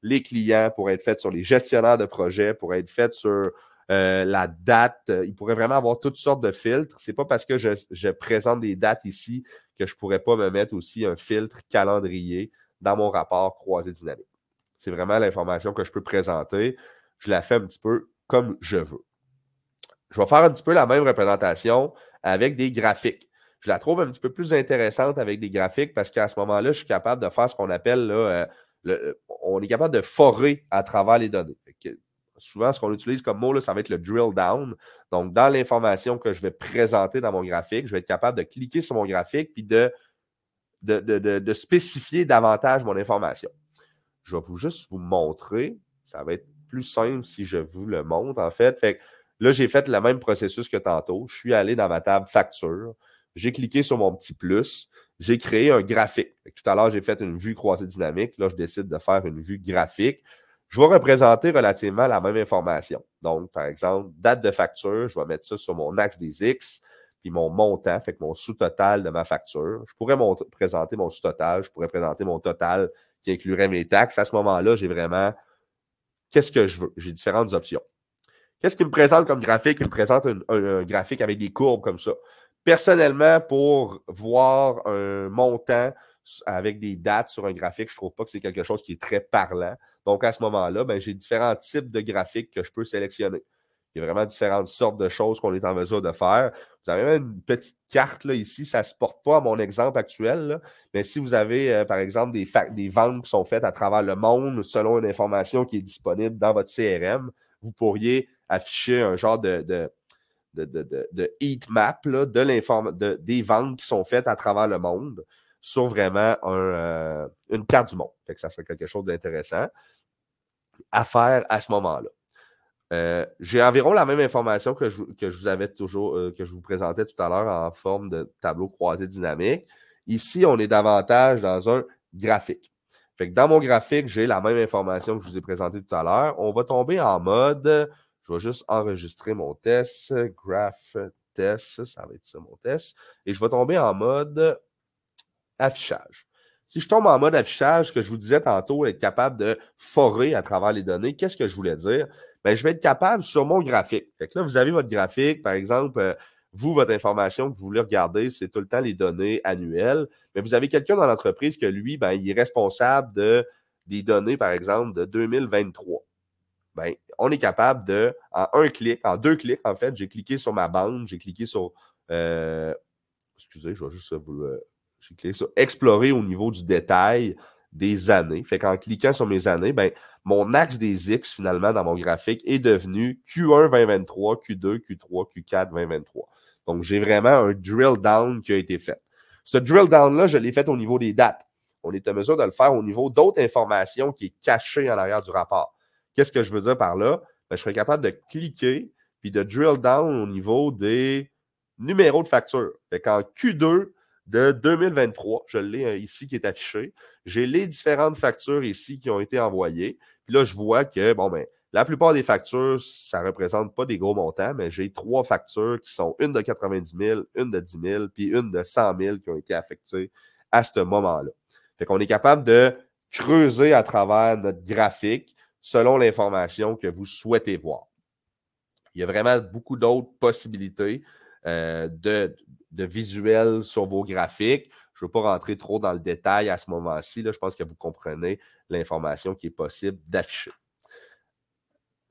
les clients, pourrait être fait sur les gestionnaires de projets, pourrait être fait sur la date. Il pourrait vraiment avoir toutes sortes de filtres. Ce n'est pas parce que je présente des dates ici que je ne pourrais pas me mettre aussi un filtre calendrier dans mon rapport croisé dynamique. C'est vraiment l'information que je peux présenter. Je la fais un petit peu comme je veux. Je vais faire un petit peu la même représentation avec des graphiques. Je la trouve un petit peu plus intéressante avec des graphiques parce qu'à ce moment-là, je suis capable de faire ce qu'on appelle, là, on est capable de forer à travers les données. Souvent, ce qu'on utilise comme mot, là, ça va être le drill down. Donc, dans l'information que je vais présenter dans mon graphique, je vais être capable de cliquer sur mon graphique puis de spécifier davantage mon information. Je vais juste vous montrer. Ça va être plus simple si je vous le montre, en fait. Fait que là, j'ai fait le même processus que tantôt. Je suis allé dans ma table facture. J'ai cliqué sur mon petit plus. J'ai créé un graphique. Tout à l'heure, j'ai fait une vue croisée dynamique. Là, je décide de faire une vue graphique. je vais représenter relativement la même information. Donc, par exemple, date de facture, je vais mettre ça sur mon axe des X, puis mon montant, fait que mon sous-total de ma facture. Je pourrais présenter mon sous-total, je pourrais présenter mon total qui inclurait mes taxes. À ce moment-là, j'ai vraiment qu'est-ce que je veux. J'ai différentes options. Qu'est-ce qu'il me présente comme graphique? Il me présente un graphique avec des courbes comme ça. Personnellement, pour voir un montant avec des dates sur un graphique, je ne trouve pas que c'est quelque chose qui est très parlant. Donc, à ce moment-là, ben, j'ai différents types de graphiques que je peux sélectionner. Il y a vraiment différentes sortes de choses qu'on est en mesure de faire. Vous avez même une petite carte là, ici, ça ne se porte pas à mon exemple actuel, là, mais si vous avez, par exemple, des ventes qui sont faites à travers le monde selon une information qui est disponible dans votre CRM, vous pourriez afficher un genre de heat map là, des ventes qui sont faites à travers le monde sur vraiment une carte du monde. Fait que ça serait quelque chose d'intéressant à faire à ce moment-là. J'ai environ la même information que je vous avais toujours, que je vous présentais tout à l'heure en forme de tableau croisé dynamique. Ici, on est davantage dans un graphique. Fait que dans mon graphique, j'ai la même information que je vous ai présentée tout à l'heure. On va tomber en mode, je vais juste enregistrer mon test, graph test, ça va être ça mon test, et je vais tomber en mode affichage. Si je tombe en mode affichage, ce que je vous disais tantôt, être capable de forer à travers les données, qu'est-ce que je voulais dire? Bien, je vais être capable sur mon graphique. Fait que là, vous avez votre graphique, par exemple, vous, votre information que vous voulez regarder, c'est tout le temps les données annuelles. Mais vous avez quelqu'un dans l'entreprise que lui, ben, il est responsable des données, par exemple, de 2023. Bien, on est capable de, en deux clics, en fait, j'ai cliqué sur ma bande, j'ai cliqué sur excusez, je vais juste vous j'ai cliqué sur explorer au niveau du détail des années. Fait qu'en cliquant sur mes années, ben, mon axe des X, finalement, dans mon graphique, est devenu Q1 2023, Q2, Q3, Q4 2023. Donc, j'ai vraiment un drill down qui a été fait. Ce drill down-là, je l'ai fait au niveau des dates. On est en mesure de le faire au niveau d'autres informations qui est cachée en arrière du rapport. Qu'est-ce que je veux dire par là? Ben, je serais capable de cliquer puis de drill down au niveau des numéros de facture. Fait qu'en Q2 de 2023, je l'ai ici qui est affiché. J'ai les différentes factures ici qui ont été envoyées. Puis là, je vois que, bon, ben, la plupart des factures, ça ne représente pas des gros montants, mais j'ai 3 factures qui sont une de 90 000, une de 10 000, puis une de 100 000 qui ont été affectées à ce moment-là. Fait qu'on est capable de creuser à travers notre graphique selon l'information que vous souhaitez voir. Il y a vraiment beaucoup d'autres possibilités de visuels sur vos graphiques. Je ne veux pas rentrer trop dans le détail à ce moment-ci. Je pense que vous comprenez l'information qui est possible d'afficher.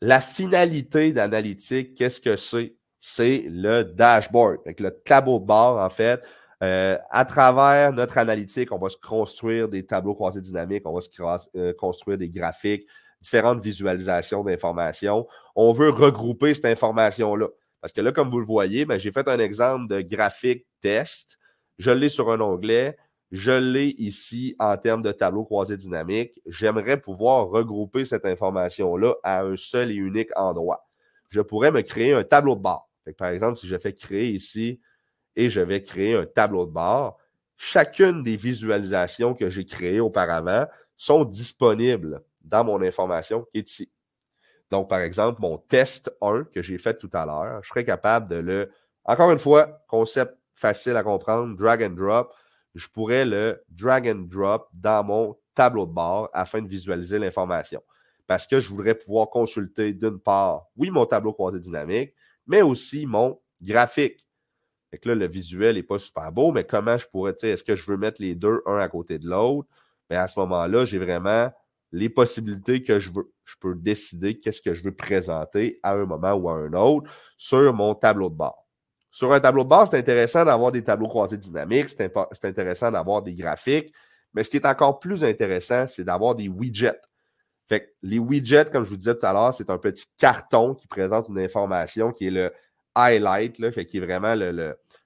La finalité d'analytique, qu'est-ce que c'est? C'est le dashboard. Avec le tableau de bord, en fait, à travers notre analytique, on va se construire des tableaux croisés dynamiques, on va se construire des graphiques, différentes visualisations d'informations. On veut regrouper cette information-là. Parce que là, comme vous le voyez, ben, j'ai fait un exemple de graphique test. Je l'ai sur un onglet. Je l'ai ici en termes de tableau croisé dynamique. J'aimerais pouvoir regrouper cette information-là à un seul et unique endroit. Je pourrais me créer un tableau de bord. Par exemple, si je fais créer ici et je vais créer un tableau de bord, chacune des visualisations que j'ai créées auparavant sont disponibles dans mon information qui est ici. Donc, par exemple, mon test 1 que j'ai fait tout à l'heure, je serais capable de le, encore une fois, concept facile à comprendre, drag and drop, je pourrais le drag and drop dans mon tableau de bord afin de visualiser l'information. Parce que je voudrais pouvoir consulter d'une part, oui, mon tableau croisé dynamique, mais aussi mon graphique. Fait que là, le visuel n'est pas super beau, mais comment je pourrais, est-ce que je veux mettre les deux, un à côté de l'autre? Mais à ce moment-là, j'ai vraiment les possibilités que je veux. Je peux décider qu'est-ce que je veux présenter à un moment ou à un autre sur mon tableau de bord. Sur un tableau de bord, c'est intéressant d'avoir des tableaux croisés dynamiques, c'est intéressant d'avoir des graphiques, mais ce qui est encore plus intéressant, c'est d'avoir des widgets. Fait que les widgets, comme je vous disais tout à l'heure, c'est un petit carton qui présente une information qui est le highlight, là, fait qui est vraiment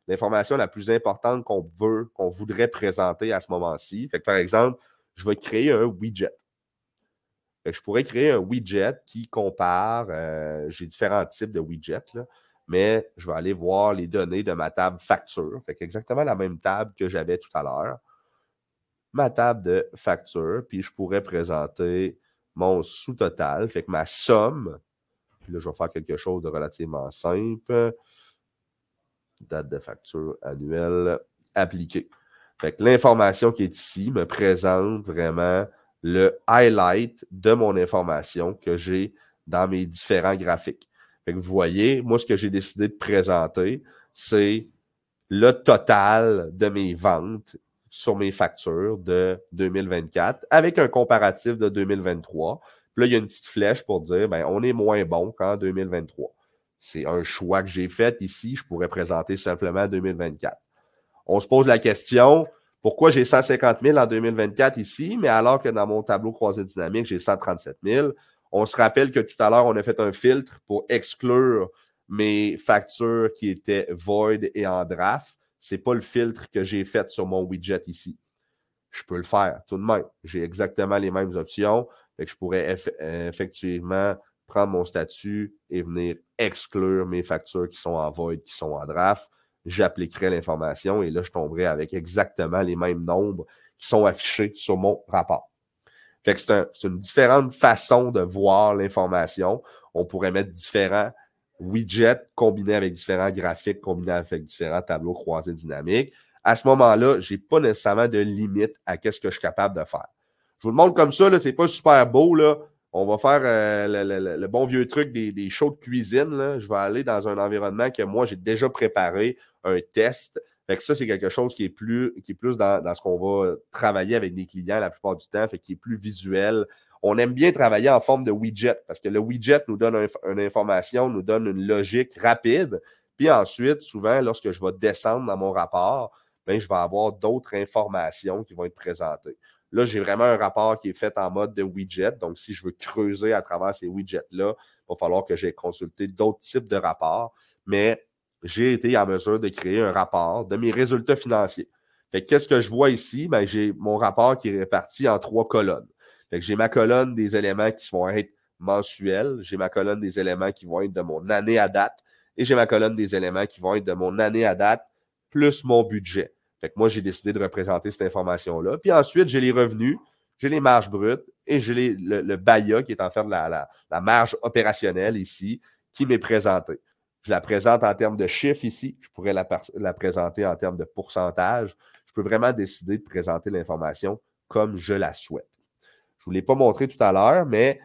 l'information la plus importante qu'on voudrait présenter à ce moment-ci. Fait que, par exemple, je vais créer un widget. Fait que je pourrais créer un widget qui compare, j'ai différents types de widgets, là, mais je vais aller voir les données de ma table facture. Fait exactement la même table que j'avais tout à l'heure. Ma table de facture, puis je pourrais présenter mon sous-total. Fait que ma somme, puis là, je vais faire quelque chose de relativement simple. Date de facture annuelle appliquée. Fait que l'information qui est ici me présente vraiment le highlight de mon information que j'ai dans mes différents graphiques. Fait que vous voyez, moi, ce que j'ai décidé de présenter, c'est le total de mes ventes sur mes factures de 2024 avec un comparatif de 2023. Puis là, il y a une petite flèche pour dire, ben, on est moins bon qu'en 2023. C'est un choix que j'ai fait ici. Je pourrais présenter simplement 2024. On se pose la question, pourquoi j'ai 150 000 en 2024 ici, mais alors que dans mon tableau croisé dynamique, j'ai 137 000. On se rappelle que tout à l'heure, on a fait un filtre pour exclure mes factures qui étaient void et en draft. Ce n'est pas le filtre que j'ai fait sur mon widget ici. Je peux le faire tout de même. J'ai exactement les mêmes options. Fait que je pourrais effectivement prendre mon statut et venir exclure mes factures qui sont en void, qui sont en draft. J'appliquerai l'information et là, je tomberai avec exactement les mêmes nombres qui sont affichés sur mon rapport. Fait que c'est une différente façon de voir l'information. On pourrait mettre différents widgets combinés avec différents graphiques, combinés avec différents tableaux croisés dynamiques. À ce moment-là, je n'ai pas nécessairement de limite à ce que je suis capable de faire. Je vous le montre comme ça, ce n'est pas super beau. Là. On va faire le bon vieux truc des shows de cuisine. Là. Je vais aller dans un environnement que moi, j'ai déjà préparé, un test. Fait que ça, c'est quelque chose qui est plus dans ce qu'on va travailler avec des clients la plupart du temps, fait qui est plus visuel. On aime bien travailler en forme de widget parce que le widget nous donne une information, nous donne une logique rapide. Puis ensuite, souvent, lorsque je vais descendre dans mon rapport, bien, je vais avoir d'autres informations qui vont être présentées. Là, j'ai vraiment un rapport qui est fait en mode de widget. Donc, si je veux creuser à travers ces widgets-là, il va falloir que j'ai consulté d'autres types de rapports. Mais j'ai été en mesure de créer un rapport de mes résultats financiers. Fait que qu'est-ce que je vois ici? Ben, j'ai mon rapport qui est réparti en 3 colonnes. Fait que j'ai ma colonne des éléments qui vont être mensuels, j'ai ma colonne des éléments qui vont être de mon année à date, et j'ai ma colonne des éléments qui vont être de mon année à date plus mon budget. Fait que moi, j'ai décidé de représenter cette information-là. Puis ensuite, j'ai les revenus, j'ai les marges brutes et j'ai le BAYA qui est en fait la marge opérationnelle ici qui m'est présentée. Je la présente en termes de chiffres ici. Je pourrais la présenter en termes de pourcentage. Je peux vraiment décider de présenter l'information comme je la souhaite. Je ne vous l'ai pas montré tout à l'heure, mais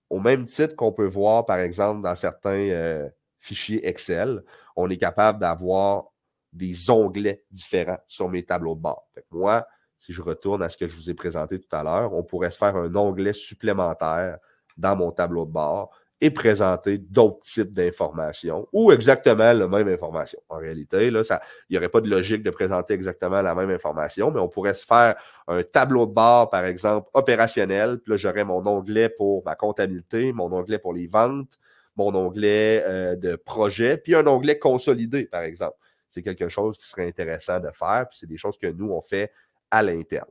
au même titre qu'on peut voir, par exemple, dans certains fichiers Excel, on est capable d'avoir des onglets différents sur mes tableaux de bord. Fait que moi, si je retourne à ce que je vous ai présenté tout à l'heure, on pourrait se faire un onglet supplémentaire dans mon tableau de bord et présenter d'autres types d'informations ou exactement la même information. En réalité, là, il n'y aurait pas de logique de présenter exactement la même information, mais on pourrait se faire un tableau de bord, par exemple, opérationnel. Puis là, j'aurais mon onglet pour ma comptabilité, mon onglet pour les ventes, mon onglet de projet, puis un onglet consolidé, par exemple. C'est quelque chose qui serait intéressant de faire, puis c'est des choses que nous, on fait à l'interne.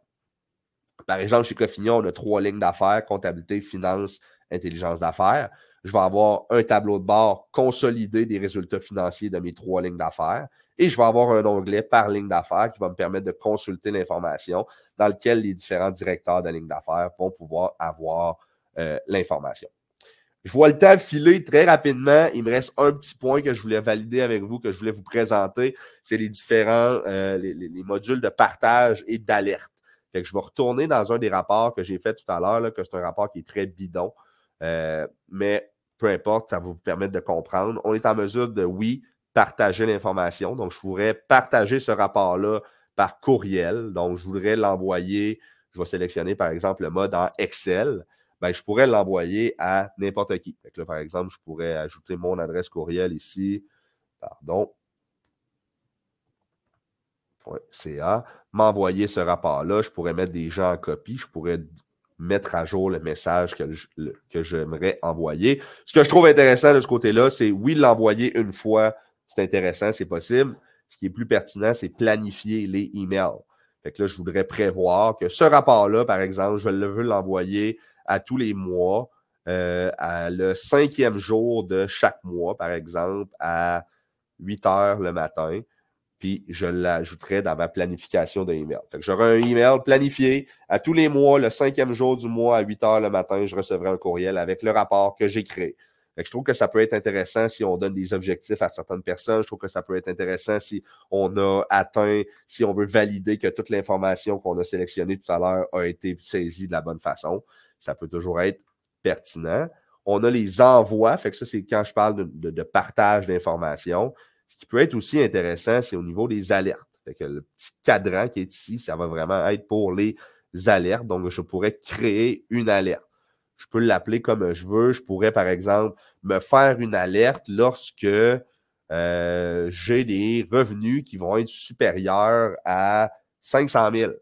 Par exemple, chez Cofignon, on a 3 lignes d'affaires, comptabilité, finance, intelligence d'affaires. Je vais avoir un tableau de bord consolidé des résultats financiers de mes 3 lignes d'affaires et je vais avoir un onglet par ligne d'affaires qui va me permettre de consulter l'information dans lequel les différents directeurs de ligne d'affaires vont pouvoir avoir l'information. Je vois le temps filer très rapidement. Il me reste un petit point que je voulais valider avec vous, que je voulais vous présenter. C'est les différents les modules de partage et d'alerte. Fait que je vais retourner dans un des rapports que j'ai fait tout à l'heure, que c'est un rapport qui est très bidon. Mais peu importe, ça va vous permettre de comprendre. On est en mesure de, oui, partager l'information. Donc, je pourrais partager ce rapport-là par courriel. Donc, je voudrais l'envoyer. Je vais sélectionner, par exemple, le mode en Excel. Ben, je pourrais l'envoyer à n'importe qui. Fait que là, par exemple, je pourrais ajouter mon adresse courriel ici. Pardon. .ca, m'envoyer ce rapport-là. Je pourrais mettre des gens en copie. Je pourrais mettre à jour le message que j'aimerais envoyer. Ce que je trouve intéressant de ce côté-là, c'est oui, l'envoyer une fois, c'est intéressant, c'est possible. Ce qui est plus pertinent, c'est planifier les emails. Fait que là, je voudrais prévoir que ce rapport-là, par exemple, je veux l'envoyer à tous les mois, à le 5e jour de chaque mois, par exemple, à 8 heures le matin. puis je l'ajouterai dans ma planification d'email. J'aurai un email planifié à tous les mois, le 5e jour du mois à 8 heures le matin, je recevrai un courriel avec le rapport que j'ai créé. Je trouve que ça peut être intéressant si on donne des objectifs à certaines personnes. Je trouve que ça peut être intéressant si on a atteint, si on veut valider que toute l'information qu'on a sélectionnée tout à l'heure a été saisie de la bonne façon. Ça peut toujours être pertinent. On a les envois, fait que ça, c'est quand je parle de partage d'informations. Ce qui peut être aussi intéressant, c'est au niveau des alertes. Fait que le petit cadran qui est ici, ça va vraiment être pour les alertes. Donc, je pourrais créer une alerte. Je peux l'appeler comme je veux. Je pourrais, par exemple, me faire une alerte lorsque j'ai des revenus qui vont être supérieurs à 500 000.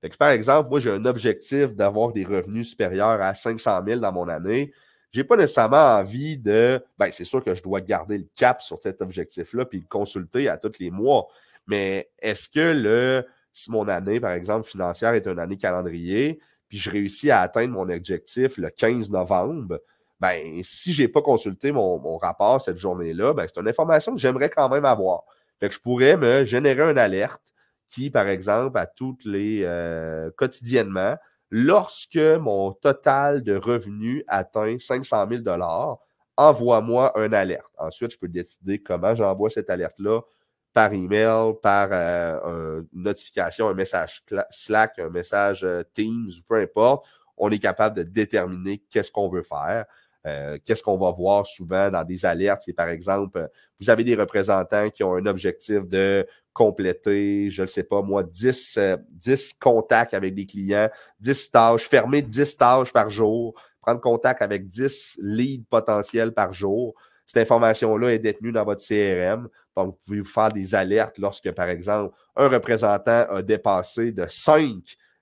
Fait que, par exemple, moi, j'ai un objectif d'avoir des revenus supérieurs à 500 000 dans mon année. Je n'ai pas nécessairement envie de... Ben, c'est sûr que je dois garder le cap sur cet objectif-là puis le consulter à tous les mois. Mais est-ce que si mon année, par exemple, financière est une année calendrier, puis je réussis à atteindre mon objectif le 15 novembre, ben, si je n'ai pas consulté mon rapport cette journée-là, ben, c'est une information que j'aimerais quand même avoir. Fait que je pourrais me générer une alerte qui, par exemple, à toutes les quotidiennement, lorsque mon total de revenus atteint 500 000 envoie-moi une alerte. Ensuite, je peux décider comment j'envoie cette alerte-là, par email, par une notification, un message Slack, un message Teams, peu importe. On est capable de déterminer qu'est-ce qu'on veut faire. Qu'est-ce qu'on va voir souvent dans des alertes? C'est par exemple, vous avez des représentants qui ont un objectif de compléter, je ne sais pas moi, 10 contacts avec des clients, 10 tâches, fermer 10 tâches par jour, prendre contact avec 10 leads potentiels par jour. Cette information-là est détenue dans votre CRM. Donc, vous pouvez vous faire des alertes lorsque, par exemple, un représentant a dépassé de 5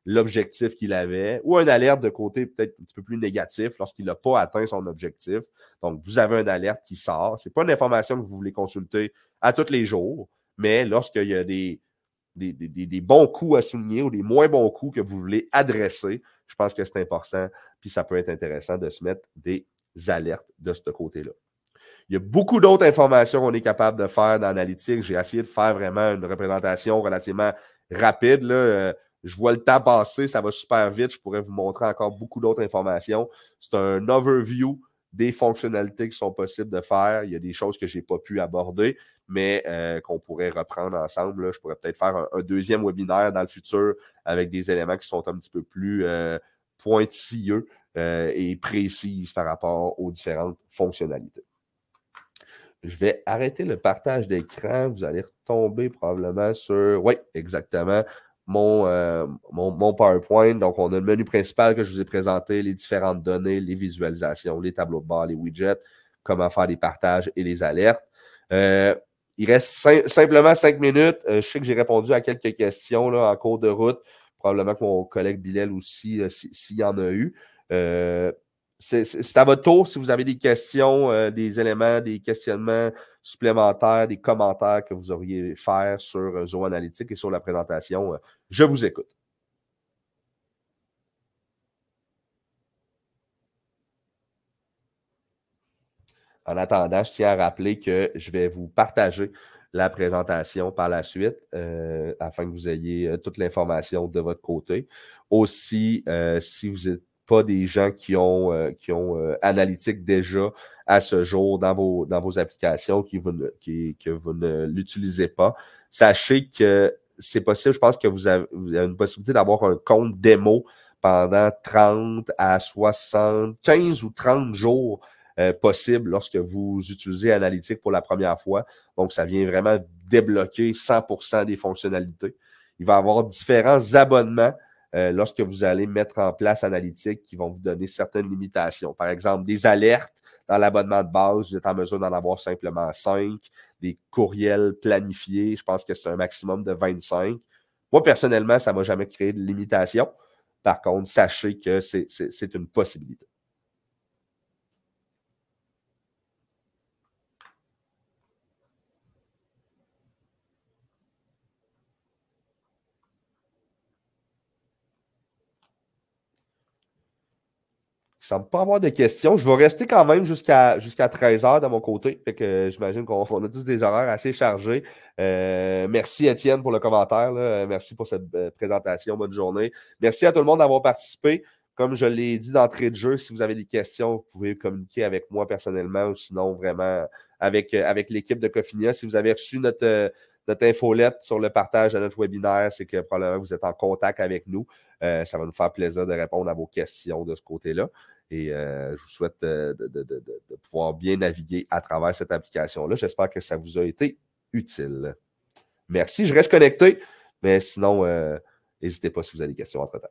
l'objectif qu'il avait, ou une alerte de côté peut-être un petit peu plus négatif lorsqu'il n'a pas atteint son objectif. Donc, vous avez une alerte qui sort. Ce n'est pas une information que vous voulez consulter à tous les jours, mais lorsqu'il y a des bons coups à souligner ou des moins bons coups que vous voulez adresser, je pense que c'est important, puis ça peut être intéressant de se mettre des alertes de ce côté-là. Il y a beaucoup d'autres informations qu'on est capable de faire dans l'analytique. J'ai essayé de faire vraiment une représentation relativement rapide. Là. Je vois le temps passer, ça va super vite. Je pourrais vous montrer encore beaucoup d'autres informations. C'est un overview des fonctionnalités qui sont possibles de faire. Il y a des choses que je n'ai pas pu aborder, mais qu'on pourrait reprendre ensemble. Là. Je pourrais peut-être faire un deuxième webinaire dans le futur avec des éléments qui sont un petit peu plus pointilleux et précis par rapport aux différentes fonctionnalités. Je vais arrêter le partage d'écran. Vous allez retomber probablement sur... Oui, exactement. Mon PowerPoint. Donc, on a le menu principal que je vous ai présenté, les différentes données, les visualisations, les tableaux de bord, les widgets, comment faire les partages et les alertes. Il reste simplement 5 minutes. Je sais que j'ai répondu à quelques questions là, en cours de route. Probablement que mon collègue Bilal aussi, s'il y en a eu. C'est à votre tour si vous avez des questions, des éléments, des questionnements supplémentaires, des commentaires que vous auriez faire sur Zoho Analytics et sur la présentation. Je vous écoute. En attendant, je tiens à rappeler que je vais vous partager la présentation par la suite afin que vous ayez toute l'information de votre côté. Aussi, si vous n'êtes pas des gens qui ont Analytics déjà à ce jour dans vos applications, que vous ne l'utilisez pas, sachez que c'est possible, je pense que vous avez une possibilité d'avoir un compte démo pendant 30 à 75 ou 30 jours possible lorsque vous utilisez Analytics pour la première fois. Donc, ça vient vraiment débloquer 100% des fonctionnalités. Il va y avoir différents abonnements lorsque vous allez mettre en place Analytics qui vont vous donner certaines limitations. Par exemple, des alertes dans l'abonnement de base, vous êtes en mesure d'en avoir simplement 5. Des courriels planifiés, je pense que c'est un maximum de 25. Moi, personnellement, ça ne m'a jamais créé de limitation. Par contre, sachez que c'est une possibilité. Il ne semble pas avoir de questions. Je vais rester quand même jusqu'à 13h de mon côté. Fait que j'imagine qu'on a tous des horaires assez chargés. Merci Étienne pour le commentaire. Là. Merci pour cette présentation. Bonne journée. Merci à tout le monde d'avoir participé. Comme je l'ai dit d'entrée de jeu, si vous avez des questions, vous pouvez communiquer avec moi personnellement ou sinon vraiment avec l'équipe de Cofinia. Si vous avez reçu notre infolette sur le partage de notre webinaire, c'est que probablement vous êtes en contact avec nous. Ça va nous faire plaisir de répondre à vos questions de ce côté-là. Et je vous souhaite de pouvoir bien naviguer à travers cette application-là. J'espère que ça vous a été utile. Merci, je reste connecté, mais sinon, n'hésitez pas si vous avez des questions entre-temps.